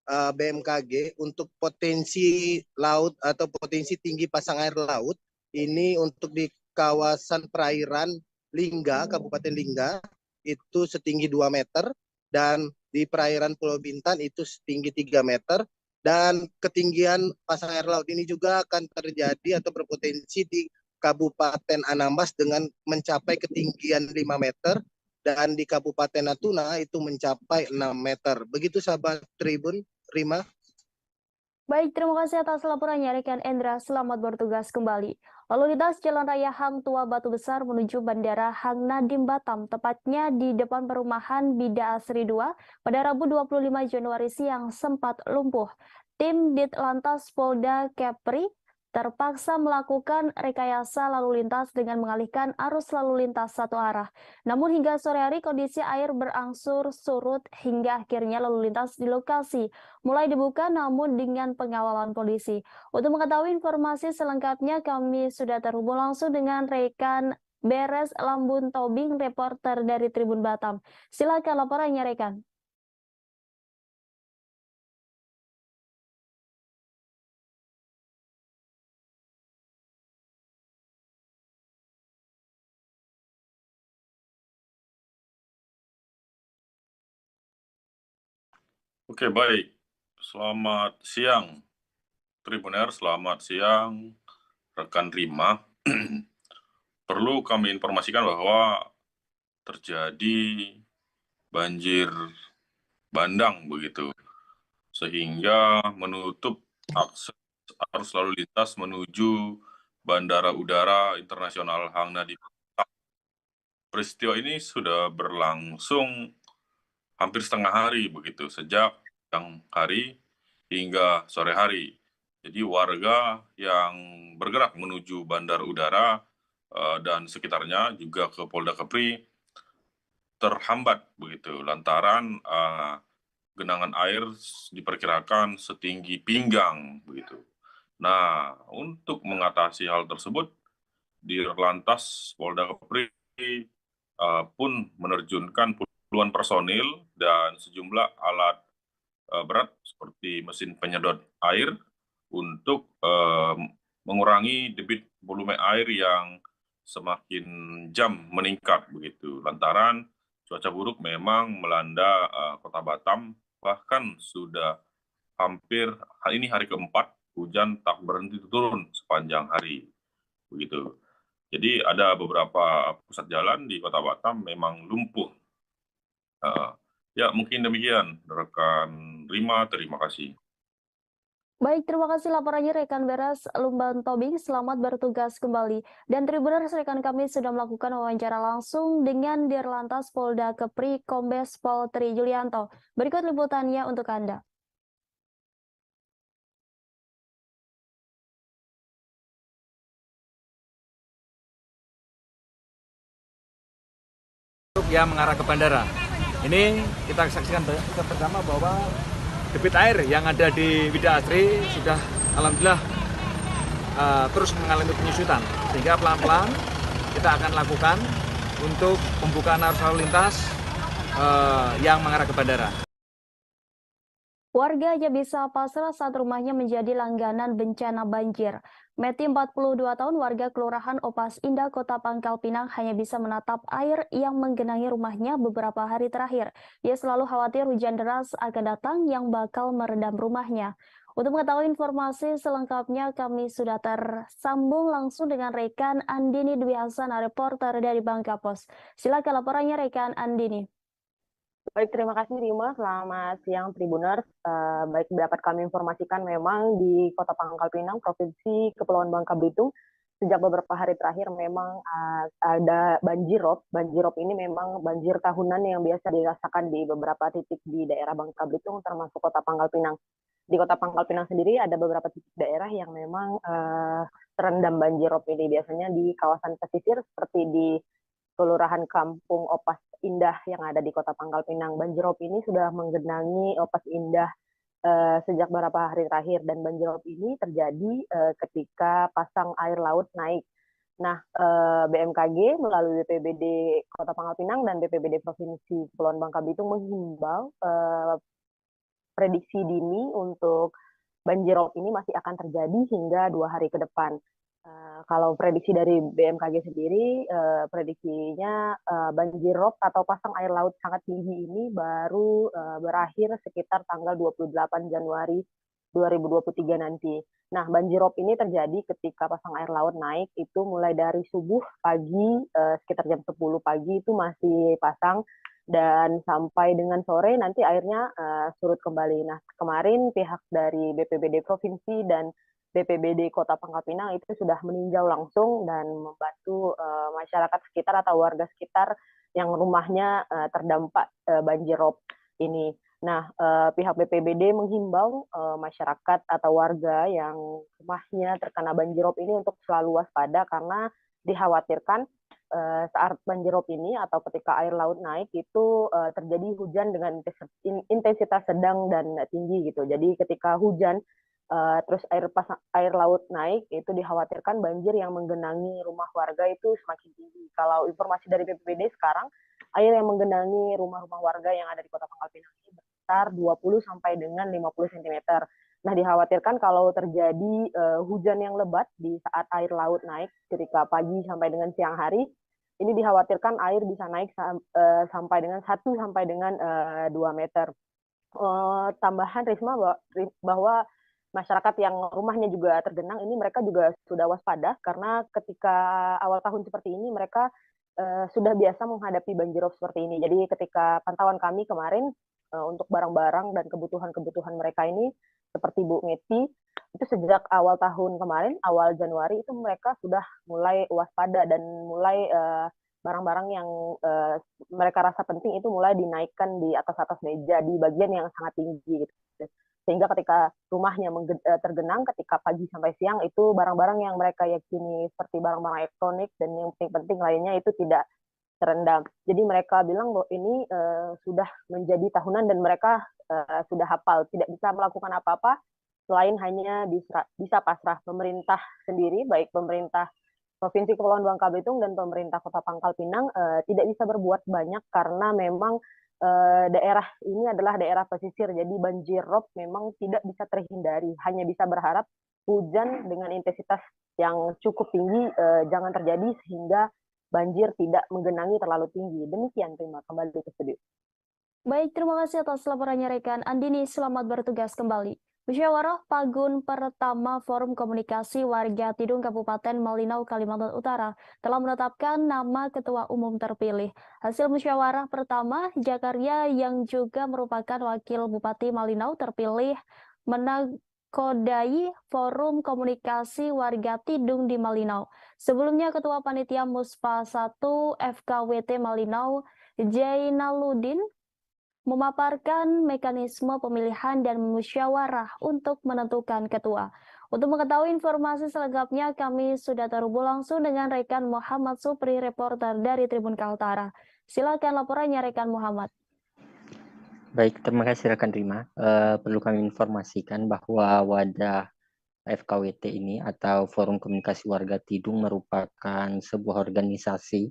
BMKG untuk potensi laut atau potensi tinggi pasang air laut ini untuk di kawasan perairan Lingga, Kabupaten Lingga itu setinggi 2 meter, dan di perairan Pulau Bintan itu setinggi 3 meter, dan ketinggian pasang air laut ini juga akan terjadi atau berpotensi di Kabupaten Anambas dengan mencapai ketinggian 5 meter, dan di Kabupaten Natuna itu mencapai 6 meter. Begitu sahabat Tribun, Rima. Baik, terima kasih atas laporannya rekan Endra. Selamat bertugas kembali. Lalu lintas Jalan Raya Hang Tua Batu Besar menuju Bandara Hang Nadiem Batam, tepatnya di depan perumahan Bida Asri 2 pada Rabu 25 Januari siang sempat lumpuh. Tim Ditlantas Polda Kepri terpaksa melakukan rekayasa lalu lintas dengan mengalihkan arus lalu lintas satu arah. Namun hingga sore hari kondisi air berangsur surut hingga akhirnya lalu lintas di lokasi mulai dibuka namun dengan pengawalan polisi. Untuk mengetahui informasi selengkapnya kami sudah terhubung langsung dengan rekan Beres Lambun Tobing, reporter dari Tribun Batam. Silakan laporannya rekan. Oke, baik. Selamat siang, Tribuner. Selamat siang, rekan Rima. Perlu kami informasikan bahwa terjadi banjir bandang begitu, sehingga menutup akses arus lalu lintas menuju Bandara Udara Internasional Hang Nadiem. Peristiwa ini sudah berlangsung hampir setengah hari begitu, sejak siang hari hingga sore hari. Jadi warga yang bergerak menuju Bandar Udara dan sekitarnya juga ke Polda Kepri terhambat begitu lantaran genangan air diperkirakan setinggi pinggang begitu. Nah, untuk mengatasi hal tersebut, Dirlantas Polda Kepri pun menerjunkan puluhan personil dan sejumlah alat berat seperti mesin penyedot air untuk mengurangi debit volume air yang semakin jam meningkat begitu. Lantaran cuaca buruk memang melanda Kota Batam, bahkan sudah hampir ini hari keempat hujan tak berhenti turun sepanjang hari. Begitu. Jadi ada beberapa pusat jalan di Kota Batam memang lumpuh. Ya, mungkin demikian, rekan Rima, terima kasih. Baik, terima kasih laporannya rekan Beras Lumban Tobing. Selamat bertugas kembali. Dan Tribuners, rekan kami sudah melakukan wawancara langsung dengan Dirlantas Polda Kepri Kombes Pol Tri Julianto. Berikut liputannya untuk Anda. Yang mengarah ke bandara. Ini kita saksikan pertama bahwa debit air yang ada di Widya Asri sudah alhamdulillah terus mengalami penyusutan, sehingga pelan-pelan kita akan lakukan untuk pembukaan arus lalu lintas yang mengarah ke bandara. Warga hanya bisa pasrah saat rumahnya menjadi langganan bencana banjir. Meti, 42 tahun, warga Kelurahan Opas Indah, Kota Pangkal Pinang, hanya bisa menatap air yang menggenangi rumahnya beberapa hari terakhir. Ia selalu khawatir hujan deras akan datang yang bakal merendam rumahnya. Untuk mengetahui informasi selengkapnya, kami sudah tersambung langsung dengan rekan Andini Dwi Hasan, reporter dari Bangka Pos. Silakan laporannya rekan Andini. Baik, terima kasih Rima. Selamat siang Tribuners. Baik, dapat kami informasikan memang di Kota Pangkal Pinang, Provinsi Kepulauan Bangka Belitung, sejak beberapa hari terakhir memang ada banjirop. Banjirop ini memang banjir tahunan yang biasa dirasakan di beberapa titik di daerah Bangka Belitung, termasuk Kota Pangkal Pinang. Di Kota Pangkal Pinang sendiri ada beberapa titik daerah yang memang terendam banjirop ini. Biasanya di kawasan pesisir seperti di Kelurahan Kampung Opas Indah yang ada di Kota Pangkal Pinang. Banjirop ini sudah menggenangi Opas Indah sejak beberapa hari terakhir, dan banjirop ini terjadi ketika pasang air laut naik. Nah, BMKG melalui BPBD Kota Pangkal Pinang dan BPBD Provinsi Kepulauan Bangka Belitung menghimbau prediksi dini untuk banjirop ini masih akan terjadi hingga 2 hari ke depan. Kalau prediksi dari BMKG sendiri, prediksinya banjirop atau pasang air laut sangat tinggi ini baru berakhir sekitar tanggal 28 Januari 2023 nanti. Nah, banjirop ini terjadi ketika pasang air laut naik itu mulai dari subuh pagi, sekitar jam 10 pagi itu masih pasang, dan sampai dengan sore nanti airnya surut kembali. Nah, kemarin pihak dari BPBD Provinsi dan BPBD Kota Pangkal Pinang itu sudah meninjau langsung dan membantu masyarakat sekitar atau warga sekitar yang rumahnya terdampak banjirop ini. Nah, pihak BPBD menghimbau masyarakat atau warga yang rumahnya terkena banjirop ini untuk selalu waspada, karena dikhawatirkan saat banjirop ini atau ketika air laut naik itu terjadi hujan dengan intensitas sedang dan tinggi gitu. Jadi ketika hujan terus air laut naik, itu dikhawatirkan banjir yang menggenangi rumah warga itu semakin tinggi. Kalau informasi dari BPBD sekarang, air yang menggenangi rumah-rumah warga yang ada di Kota Pangkal Pinang ini berkisar 20 sampai dengan 50 cm. Nah, dikhawatirkan kalau terjadi hujan yang lebat di saat air laut naik ketika pagi sampai dengan siang hari, ini dikhawatirkan air bisa naik sampai dengan 1 sampai dengan 2 meter. Tambahan Risma bahwa masyarakat yang rumahnya juga tergenang ini mereka juga sudah waspada, karena ketika awal tahun seperti ini mereka sudah biasa menghadapi banjirop seperti ini. Jadi ketika pantauan kami kemarin untuk barang-barang dan kebutuhan-kebutuhan mereka ini seperti Bu Meti, itu sejak awal tahun kemarin, awal Januari itu mereka sudah mulai waspada dan mulai barang-barang yang mereka rasa penting itu mulai dinaikkan di atas meja di bagian yang sangat tinggi gitu. Sehingga ketika rumahnya tergenang ketika pagi sampai siang, itu barang-barang yang mereka yakini seperti barang-barang elektronik dan yang penting-penting lainnya itu tidak terendam. Jadi mereka bilang bahwa ini sudah menjadi tahunan dan mereka sudah hafal, tidak bisa melakukan apa-apa selain hanya bisa pasrah. Pemerintah sendiri, baik pemerintah Provinsi Kepulauan Bangka Belitung dan pemerintah Kota Pangkal Pinang tidak bisa berbuat banyak, karena memang daerah ini adalah daerah pesisir, jadi banjirop memang tidak bisa terhindari. Hanya bisa berharap hujan dengan intensitas yang cukup tinggi jangan terjadi sehingga banjir tidak menggenangi terlalu tinggi. Demikian, terima kembali ke studio. Baik, terima kasih atas laporannya rekan Andini. Selamat bertugas kembali. Musyawarah Pagun pertama Forum Komunikasi Warga Tidung Kabupaten Malinau, Kalimantan Utara telah menetapkan nama ketua umum terpilih. Hasil musyawarah pertama, Jakaria yang juga merupakan wakil Bupati Malinau terpilih menakodai Forum Komunikasi Warga Tidung di Malinau. Sebelumnya Ketua Panitia Muspa 1 FKWT Malinau, Jainaludin, memaparkan mekanisme pemilihan dan musyawarah untuk menentukan ketua. Untuk mengetahui informasi selengkapnya, kami sudah terhubung langsung dengan rekan Muhammad Supri, reporter dari Tribun Kaltara. Silakan laporannya rekan Muhammad. Baik, terima kasih rekan Rima. Perlu kami informasikan bahwa wadah FKWT ini atau Forum Komunikasi Warga Tidung merupakan sebuah organisasi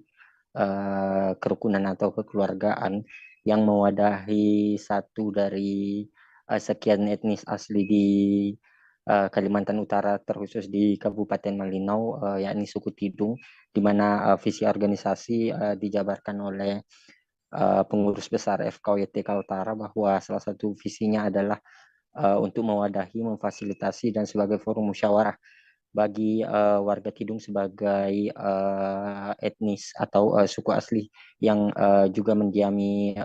kerukunan atau kekeluargaan yang mewadahi satu dari sekian etnis asli di Kalimantan Utara, terkhusus di Kabupaten Malinau, yakni suku Tidung, di mana visi organisasi dijabarkan oleh pengurus besar FKWT Kaltara, bahwa salah satu visinya adalah untuk mewadahi, memfasilitasi, dan sebagai forum musyawarah bagi warga Tidung sebagai etnis atau suku asli yang juga mendiami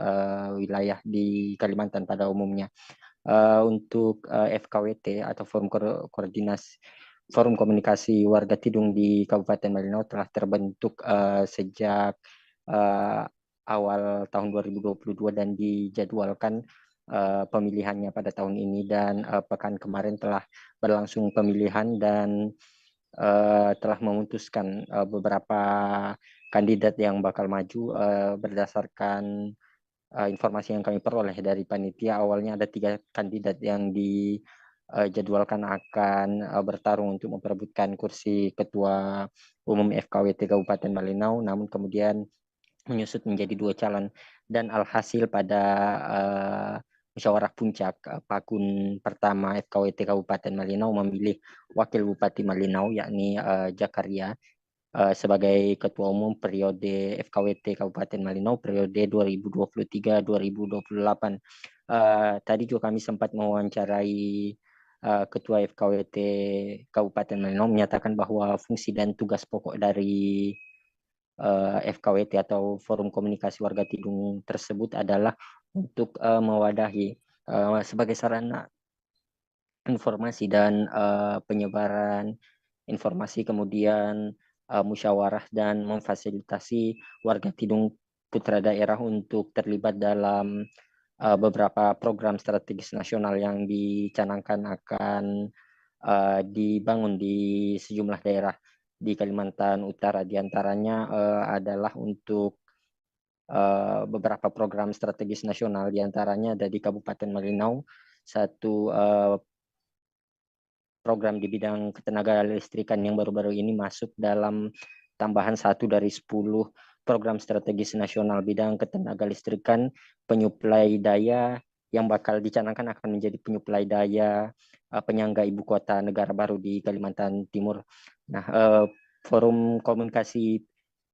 wilayah di Kalimantan pada umumnya. Untuk FKWT atau Forum Komunikasi Warga Tidung di Kabupaten Malinau telah terbentuk sejak awal tahun 2022 dan dijadwalkan pemilihannya pada tahun ini, dan pekan kemarin telah berlangsung pemilihan dan telah memutuskan beberapa kandidat yang bakal maju berdasarkan informasi yang kami peroleh dari panitia. Awalnya ada 3 kandidat yang dijadwalkan akan bertarung untuk memperebutkan kursi ketua umum FKWT Kabupaten Malinau, namun kemudian menyusut menjadi 2 calon, dan alhasil pada musyawarah puncak Pagun pertama FKWT Kabupaten Malinau memilih wakil Bupati Malinau, yakni Jakaria, sebagai ketua umum periode FKWT Kabupaten Malinau periode 2023-2028. Tadi juga kami sempat mewawancarai ketua FKWT Kabupaten Malinau, menyatakan bahwa fungsi dan tugas pokok dari FKWT atau Forum Komunikasi Warga Tidung tersebut adalah untuk mewadahi sebagai sarana informasi dan penyebaran informasi, kemudian musyawarah dan memfasilitasi warga Tidung putra daerah untuk terlibat dalam beberapa program strategis nasional yang dicanangkan akan dibangun di sejumlah daerah di Kalimantan Utara. Di antaranya adalah untuk beberapa program strategis nasional, di antaranya ada di Kabupaten Malinau satu program di bidang ketenaga listrikan yang baru-baru ini masuk dalam tambahan 1 dari 10 program strategis nasional bidang ketenaga listrikan, penyuplai daya yang bakal dicanangkan akan menjadi penyuplai daya penyangga ibu kota negara baru di Kalimantan Timur. Nah, Forum Komunikasi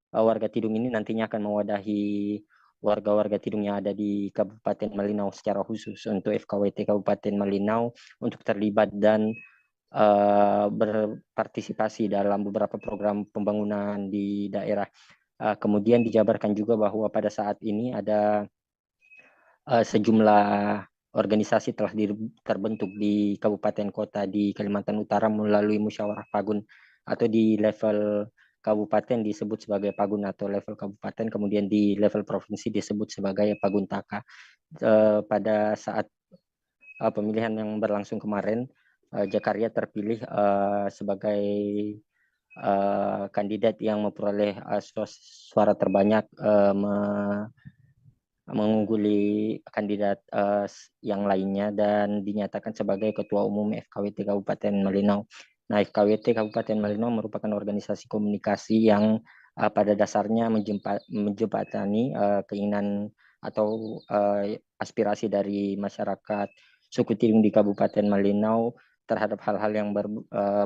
Warga Tidung ini nantinya akan mewadahi warga-warga Tidung yang ada di Kabupaten Malinau secara khusus untuk FKWT Kabupaten Malinau untuk terlibat dan berpartisipasi dalam beberapa program pembangunan di daerah. Kemudian dijabarkan juga bahwa pada saat ini ada sejumlah organisasi telah terbentuk di kabupaten kota di Kalimantan Utara melalui musyawarah Pagun, atau di level kabupaten disebut sebagai Pagun atau level kabupaten, kemudian di level provinsi disebut sebagai Paguntaka. Pada saat pemilihan yang berlangsung kemarin, Jakaria terpilih sebagai kandidat yang memperoleh suara terbanyak, mengungguli kandidat yang lainnya, dan dinyatakan sebagai ketua umum FKWT Kabupaten Malinau. Nah, FKWT Kabupaten Malinau merupakan organisasi komunikasi yang pada dasarnya menjembatani keinginan atau aspirasi dari masyarakat suku Tidung di Kabupaten Malinau terhadap hal-hal yang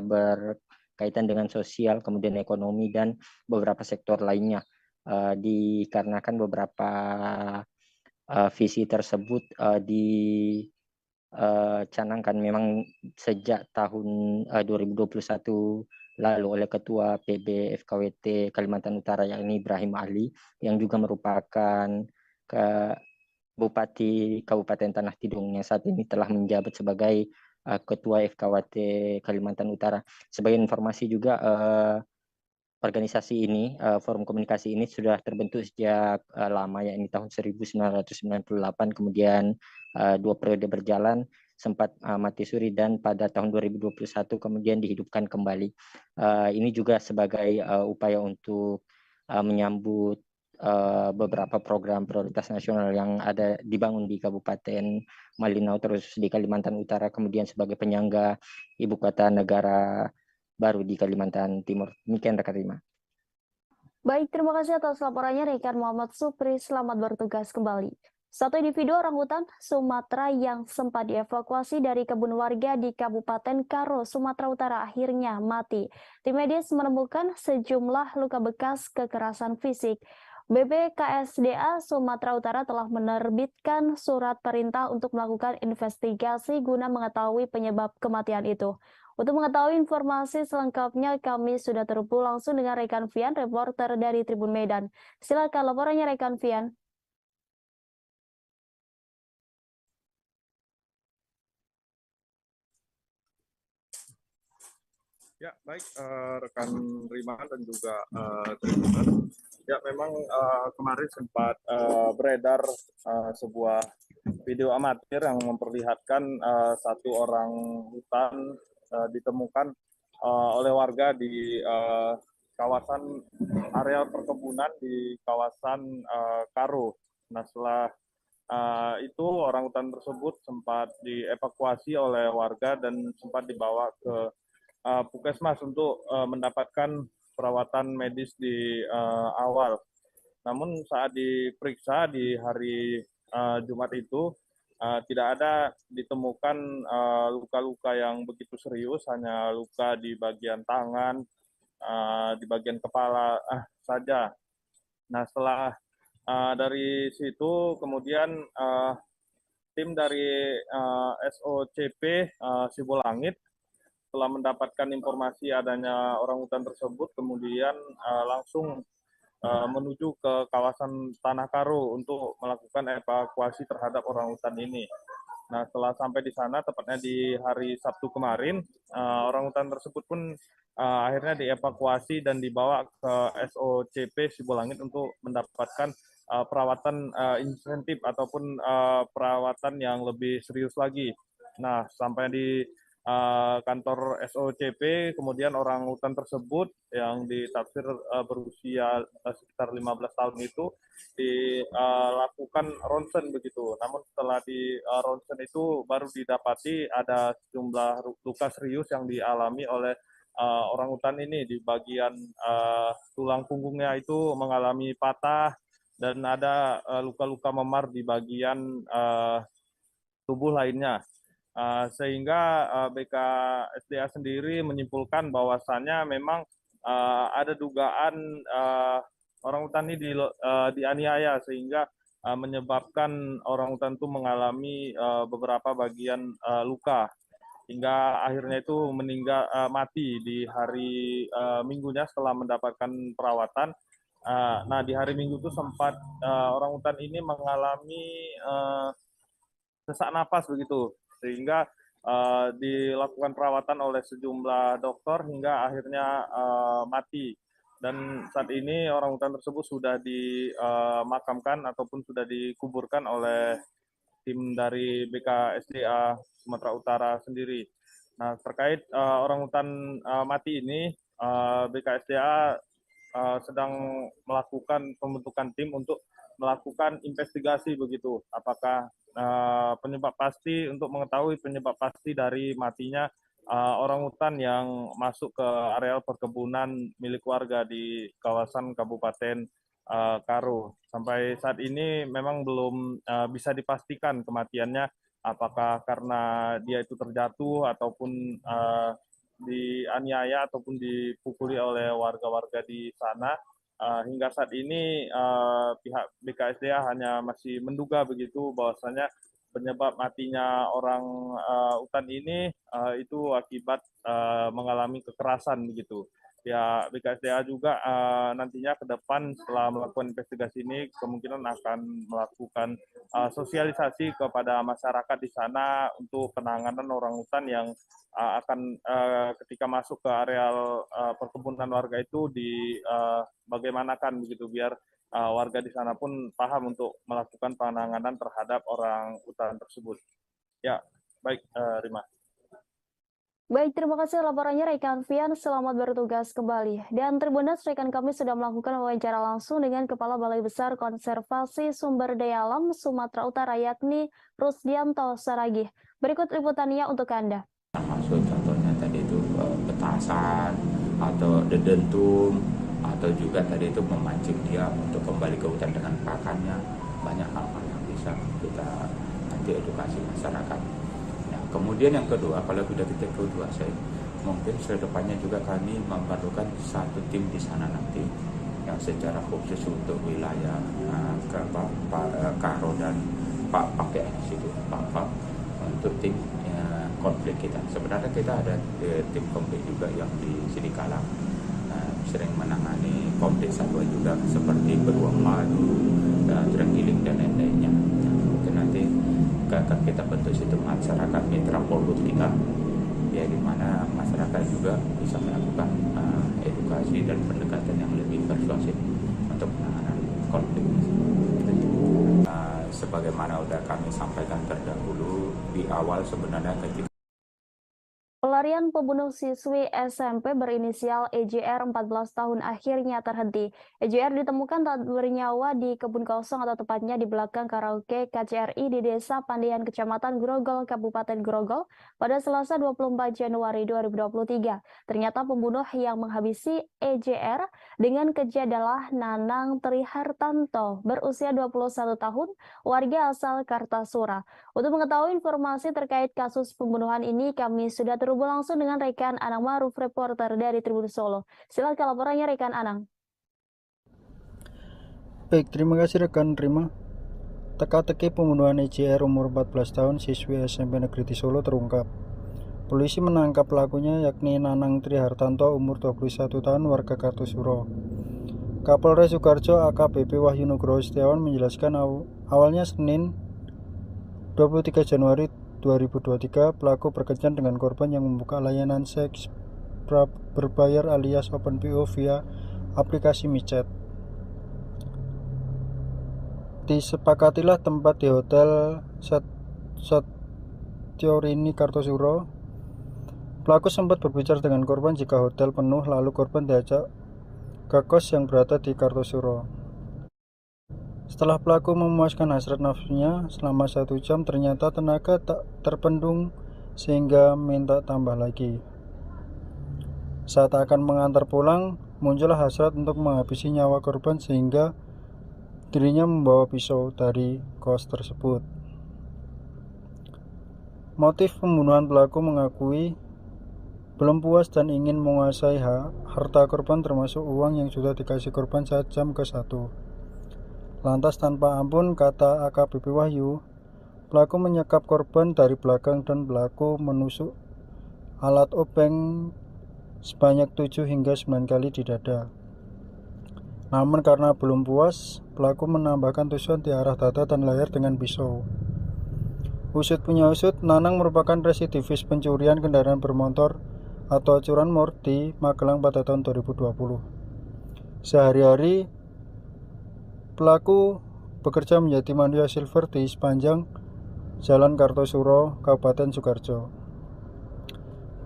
berkaitan dengan sosial, kemudian ekonomi, dan beberapa sektor lainnya. Dikarenakan beberapa visi tersebut canangkan memang sejak tahun 2021 lalu oleh Ketua PB FKWT Kalimantan Utara yakni Ibrahim Ali yang juga merupakan Bupati Kabupaten Tanah Tidung yang saat ini telah menjabat sebagai Ketua FKWT Kalimantan Utara. Sebagai informasi juga organisasi ini, forum komunikasi ini sudah terbentuk sejak lama, yakni tahun 1998, kemudian 2 periode berjalan, sempat mati suri dan pada tahun 2021 kemudian dihidupkan kembali. Ini juga sebagai upaya untuk menyambut beberapa program prioritas nasional yang ada dibangun di Kabupaten Malinau, terus di Kalimantan Utara, kemudian sebagai penyangga ibu kota negara baru di Kalimantan Timur. Demikian rekan Rima. Baik, terima kasih atas laporannya rekan Muhammad Supri. Selamat bertugas kembali. Satu individu orangutan Sumatera yang sempat dievakuasi dari kebun warga di Kabupaten Karo, Sumatera Utara akhirnya mati. Tim medis menemukan sejumlah luka bekas kekerasan fisik. BPKSDA Sumatera Utara telah menerbitkan surat perintah untuk melakukan investigasi guna mengetahui penyebab kematian itu. Untuk mengetahui informasi selengkapnya, kami sudah terhubung langsung dengan rekan Fian, reporter dari Tribun Medan. Silakan laporannya rekan Fian. Ya, baik rekan Rima dan juga Tribuners. Ya, memang kemarin sempat beredar sebuah video amatir yang memperlihatkan satu orang hutan ditemukan oleh warga di kawasan areal perkebunan di kawasan Karo. Nah, setelah itu orangutan tersebut sempat dievakuasi oleh warga dan sempat dibawa ke Puskesmas untuk mendapatkan perawatan medis di awal. Namun saat diperiksa di hari Jumat itu tidak ada ditemukan luka-luka yang begitu serius, hanya luka di bagian tangan, di bagian kepala saja. Nah, setelah dari situ kemudian tim dari SOCP Sibolangit setelah mendapatkan informasi adanya orangutan tersebut, kemudian langsung menuju ke kawasan Tanah Karo untuk melakukan evakuasi terhadap orangutan ini. Nah, setelah sampai di sana, tepatnya di hari Sabtu kemarin, orangutan tersebut pun akhirnya dievakuasi dan dibawa ke SOCP Sibolangit untuk mendapatkan perawatan insentif ataupun perawatan yang lebih serius lagi. Nah, sampai di kantor SOCP, kemudian orangutan tersebut yang ditaksir berusia sekitar 15 tahun itu dilakukan ronsen begitu. Namun setelah di ronsen itu baru didapati ada sejumlah luka serius yang dialami oleh orangutan ini. Di bagian tulang punggungnya itu mengalami patah dan ada luka-luka memar di bagian tubuh lainnya. Sehingga BKSDA sendiri menyimpulkan bahwasannya memang ada dugaan orangutan ini dianiaya sehingga menyebabkan orangutan itu mengalami beberapa bagian luka hingga akhirnya itu mati di hari Minggunya setelah mendapatkan perawatan. Nah, di hari Minggu itu sempat orangutan ini mengalami sesak napas begitu, sehingga dilakukan perawatan oleh sejumlah dokter hingga akhirnya mati. Dan saat ini orangutan tersebut sudah dimakamkan ataupun sudah dikuburkan oleh tim dari BKSDA Sumatera Utara sendiri. Nah, terkait orangutan mati ini, BKSDA sedang melakukan pembentukan tim untuk melakukan investigasi begitu, apakah penyebab pasti untuk mengetahui penyebab pasti dari matinya orangutan yang masuk ke areal perkebunan milik warga di kawasan Kabupaten Karo. Sampai saat ini memang belum bisa dipastikan kematiannya, apakah karena dia itu terjatuh ataupun dianiaya ataupun dipukuli oleh warga-warga di sana. Hingga saat ini pihak BKSDA hanya masih menduga begitu bahwasanya penyebab matinya orang hutan ini itu akibat mengalami kekerasan begitu. Ya, BKSDA juga nantinya ke depan setelah melakukan investigasi ini kemungkinan akan melakukan sosialisasi kepada masyarakat di sana untuk penanganan orang hutan yang akan ketika masuk ke areal perkebunan warga itu bagaimanakan begitu biar warga di sana pun paham untuk melakukan penanganan terhadap orang hutan tersebut. Ya, baik Rima. Baik, terima kasih laporannya rekan Fian. Selamat bertugas kembali. Dan Tribuners, rekan kami sudah melakukan wawancara langsung dengan Kepala Balai Besar Konservasi Sumber Daya Alam Sumatera Utara, yakni Rusdianto Saragih. Berikut liputannya untuk Anda. Termasuk contohnya tadi itu petasan atau dedentum atau juga tadi itu memancing dia untuk kembali ke hutan dengan pakannya. Banyak hal-hal yang bisa kita nanti edukasi masyarakat. Kemudian yang kedua, kalau sudah titik kedua, mungkin sedepannya juga kami memerlukan satu tim di sana nanti yang secara khusus untuk wilayah Karo dan Pak pakai situ Pak untuk tim konflik kita. Sebenarnya kita ada tim konflik juga yang di Sidikalang sering menangani konflik satwa juga seperti beruang madu, terenggiling dan lain-lainnya. Mungkin nanti akan kita bentuk situ masyarakat mitra polhut kita, ya di mana masyarakat juga bisa melakukan edukasi dan pendekatan yang lebih persuasif untuk penanganan konflik. Sebagaimana sudah kami sampaikan terdahulu di awal sebenarnya ketika Pelarian pembunuh siswi SMP berinisial EJR 14 tahun akhirnya terhenti. EJR ditemukan tak bernyawa di kebun kosong atau tepatnya di belakang karaoke KCRI di Desa Pandian, Kecamatan Grogol, Kabupaten Grogol pada Selasa 24 Januari 2023. Ternyata pembunuh yang menghabisi EJR dengan keji adalah Nanang Trihartanto, berusia 21 tahun, warga asal Kartasura. Untuk mengetahui informasi terkait kasus pembunuhan ini, kami sudah terhubung langsung dengan rekan Anang Maruf, reporter dari Tribun Solo. Silakan laporannya rekan Anang. Baik, terima kasih rekan Rima. Teka-teki pembunuhan EJR umur 14 tahun siswi SMP Negeri di Solo terungkap. Polisi menangkap pelakunya yakni Nanang Trihartanto umur 21 tahun warga Kartosuro. Kapolres Sukoharjo AKBP Wahyu Nugroho Setiawan menjelaskan awalnya Senin 23 Januari 2023 pelaku berkencan dengan korban yang membuka layanan seks berbayar alias Open PO via aplikasi micet. Disepakatilah tempat di Hotel Satyorini Kartosuro. Pelaku sempat berbicara dengan korban jika hotel penuh, lalu korban diajak ke kos yang berada di Kartosuro. Setelah pelaku memuaskan hasrat nafsunya selama 1 jam, ternyata tenaga tak terpendung sehingga minta tambah lagi. Saat akan mengantar pulang, muncullah hasrat untuk menghabisi nyawa korban sehingga dirinya membawa pisau dari kos tersebut. Motif pembunuhan pelaku mengakui belum puas dan ingin menguasai harta korban termasuk uang yang sudah dikasih korban 1 jam ke 1. Lantas tanpa ampun, kata AKBP Wahyu, pelaku menyekap korban dari belakang dan pelaku menusuk alat obeng sebanyak 7 hingga 9 kali di dada. Namun karena belum puas, pelaku menambahkan tusukan di arah dada dan leher dengan pisau. Usut punya usut, Nanang merupakan residivis pencurian kendaraan bermotor atau curanmor di Magelang pada tahun 2020. Sehari-hari pelaku bekerja menjadi manusia silver di sepanjang Jalan Kartosuro, Kabupaten Sukoharjo.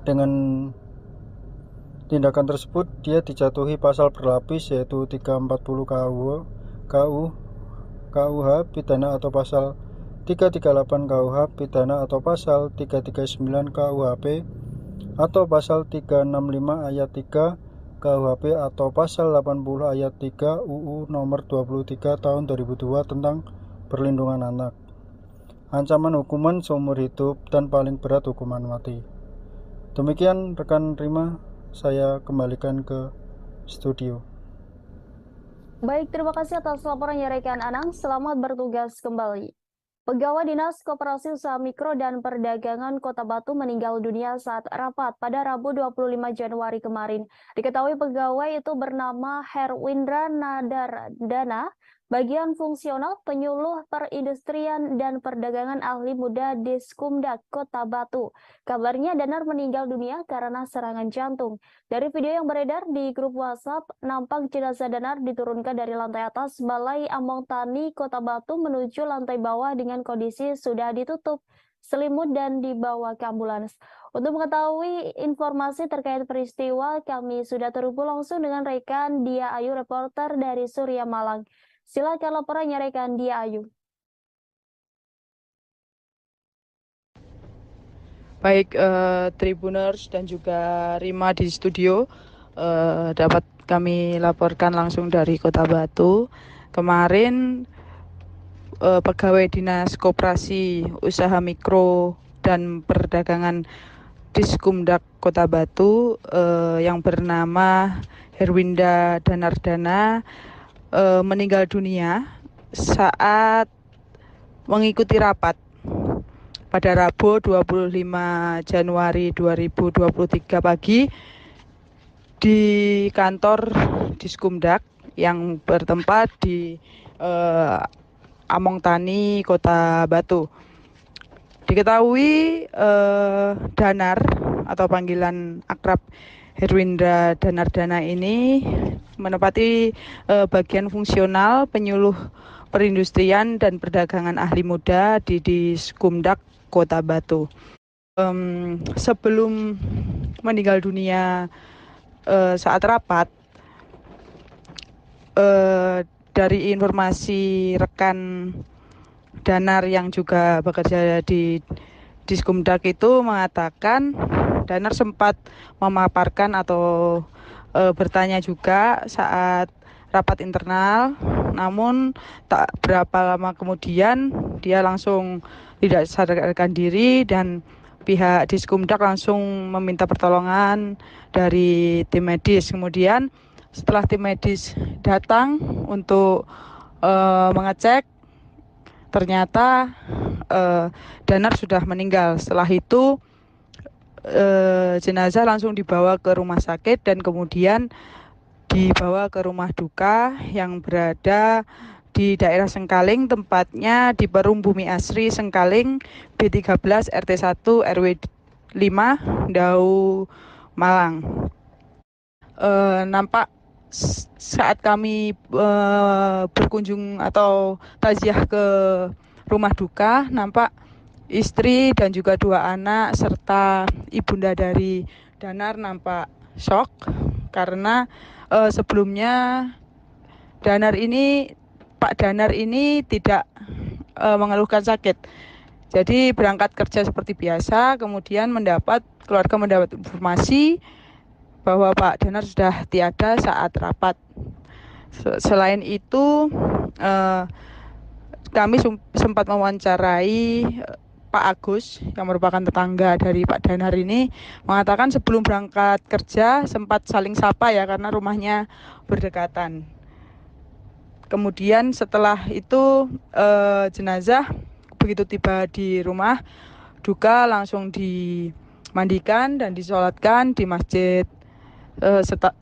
Dengan tindakan tersebut, dia dijatuhi pasal berlapis yaitu 340 KUH pidana atau pasal 338 KUH pidana atau pasal 339 KUHP atau pasal 365 ayat 3 KUHP atau pasal 80 ayat 3 UU nomor 23 tahun 2002 tentang perlindungan anak. Ancaman hukuman seumur hidup dan paling berat hukuman mati. Demikian rekan Rima, saya kembalikan ke studio. Baik, terima kasih atas laporannya rekan Anang. Selamat bertugas kembali. Pegawai Dinas Koperasi Usaha Mikro dan Perdagangan Kota Batu meninggal dunia saat rapat pada Rabu 25 Januari kemarin. Diketahui pegawai itu bernama Herwindra Nadardana, bagian fungsional penyuluh perindustrian dan perdagangan ahli muda Diskumdak Kota Batu. Kabarnya Danar meninggal dunia karena serangan jantung. Dari video yang beredar di grup WhatsApp, nampak jenazah Danar diturunkan dari lantai atas Balai Among Tani Kota Batu menuju lantai bawah dengan kondisi sudah ditutup selimut dan dibawa ke ambulans. Untuk mengetahui informasi terkait peristiwa, kami sudah terhubung langsung dengan rekan Dia Ayu, reporter dari Surya Malang. Silakan laporannya rekan Dia Ayu. Baik Tribuners dan juga Rima di studio, dapat kami laporkan langsung dari Kota Batu. Kemarin pegawai Dinas Koperasi Usaha Mikro dan Perdagangan Diskumdak Kota Batu yang bernama Herwindra Danardana meninggal dunia saat mengikuti rapat pada Rabu 25 Januari 2023 pagi di kantor Diskumdak yang bertempat di Among Tani Kota Batu. Diketahui Danar atau panggilan akrab Herwindra Danardana ini menempati bagian fungsional penyuluh perindustrian dan perdagangan ahli muda di Diskumdak Kota Batu. Sebelum meninggal dunia saat rapat, dari informasi rekan Danar yang juga bekerja di Diskumdak itu mengatakan Danar sempat memaparkan atau bertanya juga saat rapat internal, namun tak berapa lama kemudian dia langsung tidak sadarkan diri dan pihak Diskumdak langsung meminta pertolongan dari tim medis. Kemudian setelah tim medis datang untuk mengecek, ternyata Danar sudah meninggal. Setelah itu jenazah langsung dibawa ke rumah sakit dan kemudian dibawa ke rumah duka yang berada di daerah Sengkaling, tempatnya di Perum Bumi Asri Sengkaling B13 RT1 RW 5 Dau Malang. Nampak saat kami berkunjung atau taziah ke rumah duka, nampak istri dan juga dua anak serta ibunda dari Danar nampak shock karena sebelumnya Pak Danar ini tidak mengeluhkan sakit. Jadi berangkat kerja seperti biasa, kemudian keluarga mendapat informasi bahwa Pak Danar sudah tiada saat rapat. Selain itu, kami sempat mewawancarai Pak Agus yang merupakan tetangga dari Pak Danar ini, mengatakan sebelum berangkat kerja sempat saling sapa ya karena rumahnya berdekatan. Kemudian setelah itu jenazah begitu tiba di rumah duka langsung dimandikan dan disolatkan di masjid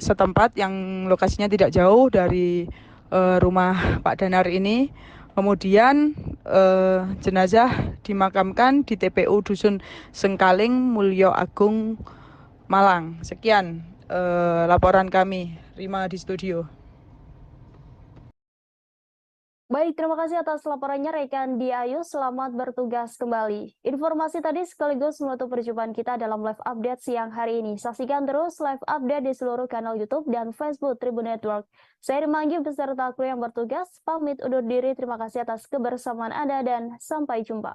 setempat yang lokasinya tidak jauh dari rumah Pak Danar ini. Kemudian jenazah dimakamkan di TPU Dusun Sengkaling, Mulyo Agung, Malang. Sekian laporan kami, Rima di studio. Baik, terima kasih atas laporannya rekan Dia Ayu. Selamat bertugas kembali. Informasi tadi sekaligus menutup perjumpaan kita dalam live update siang hari ini. Saksikan terus live update di seluruh kanal YouTube dan Facebook Tribun Network. Saya Rimanggi beserta kru yang bertugas pamit undur diri. Terima kasih atas kebersamaan Anda dan sampai jumpa.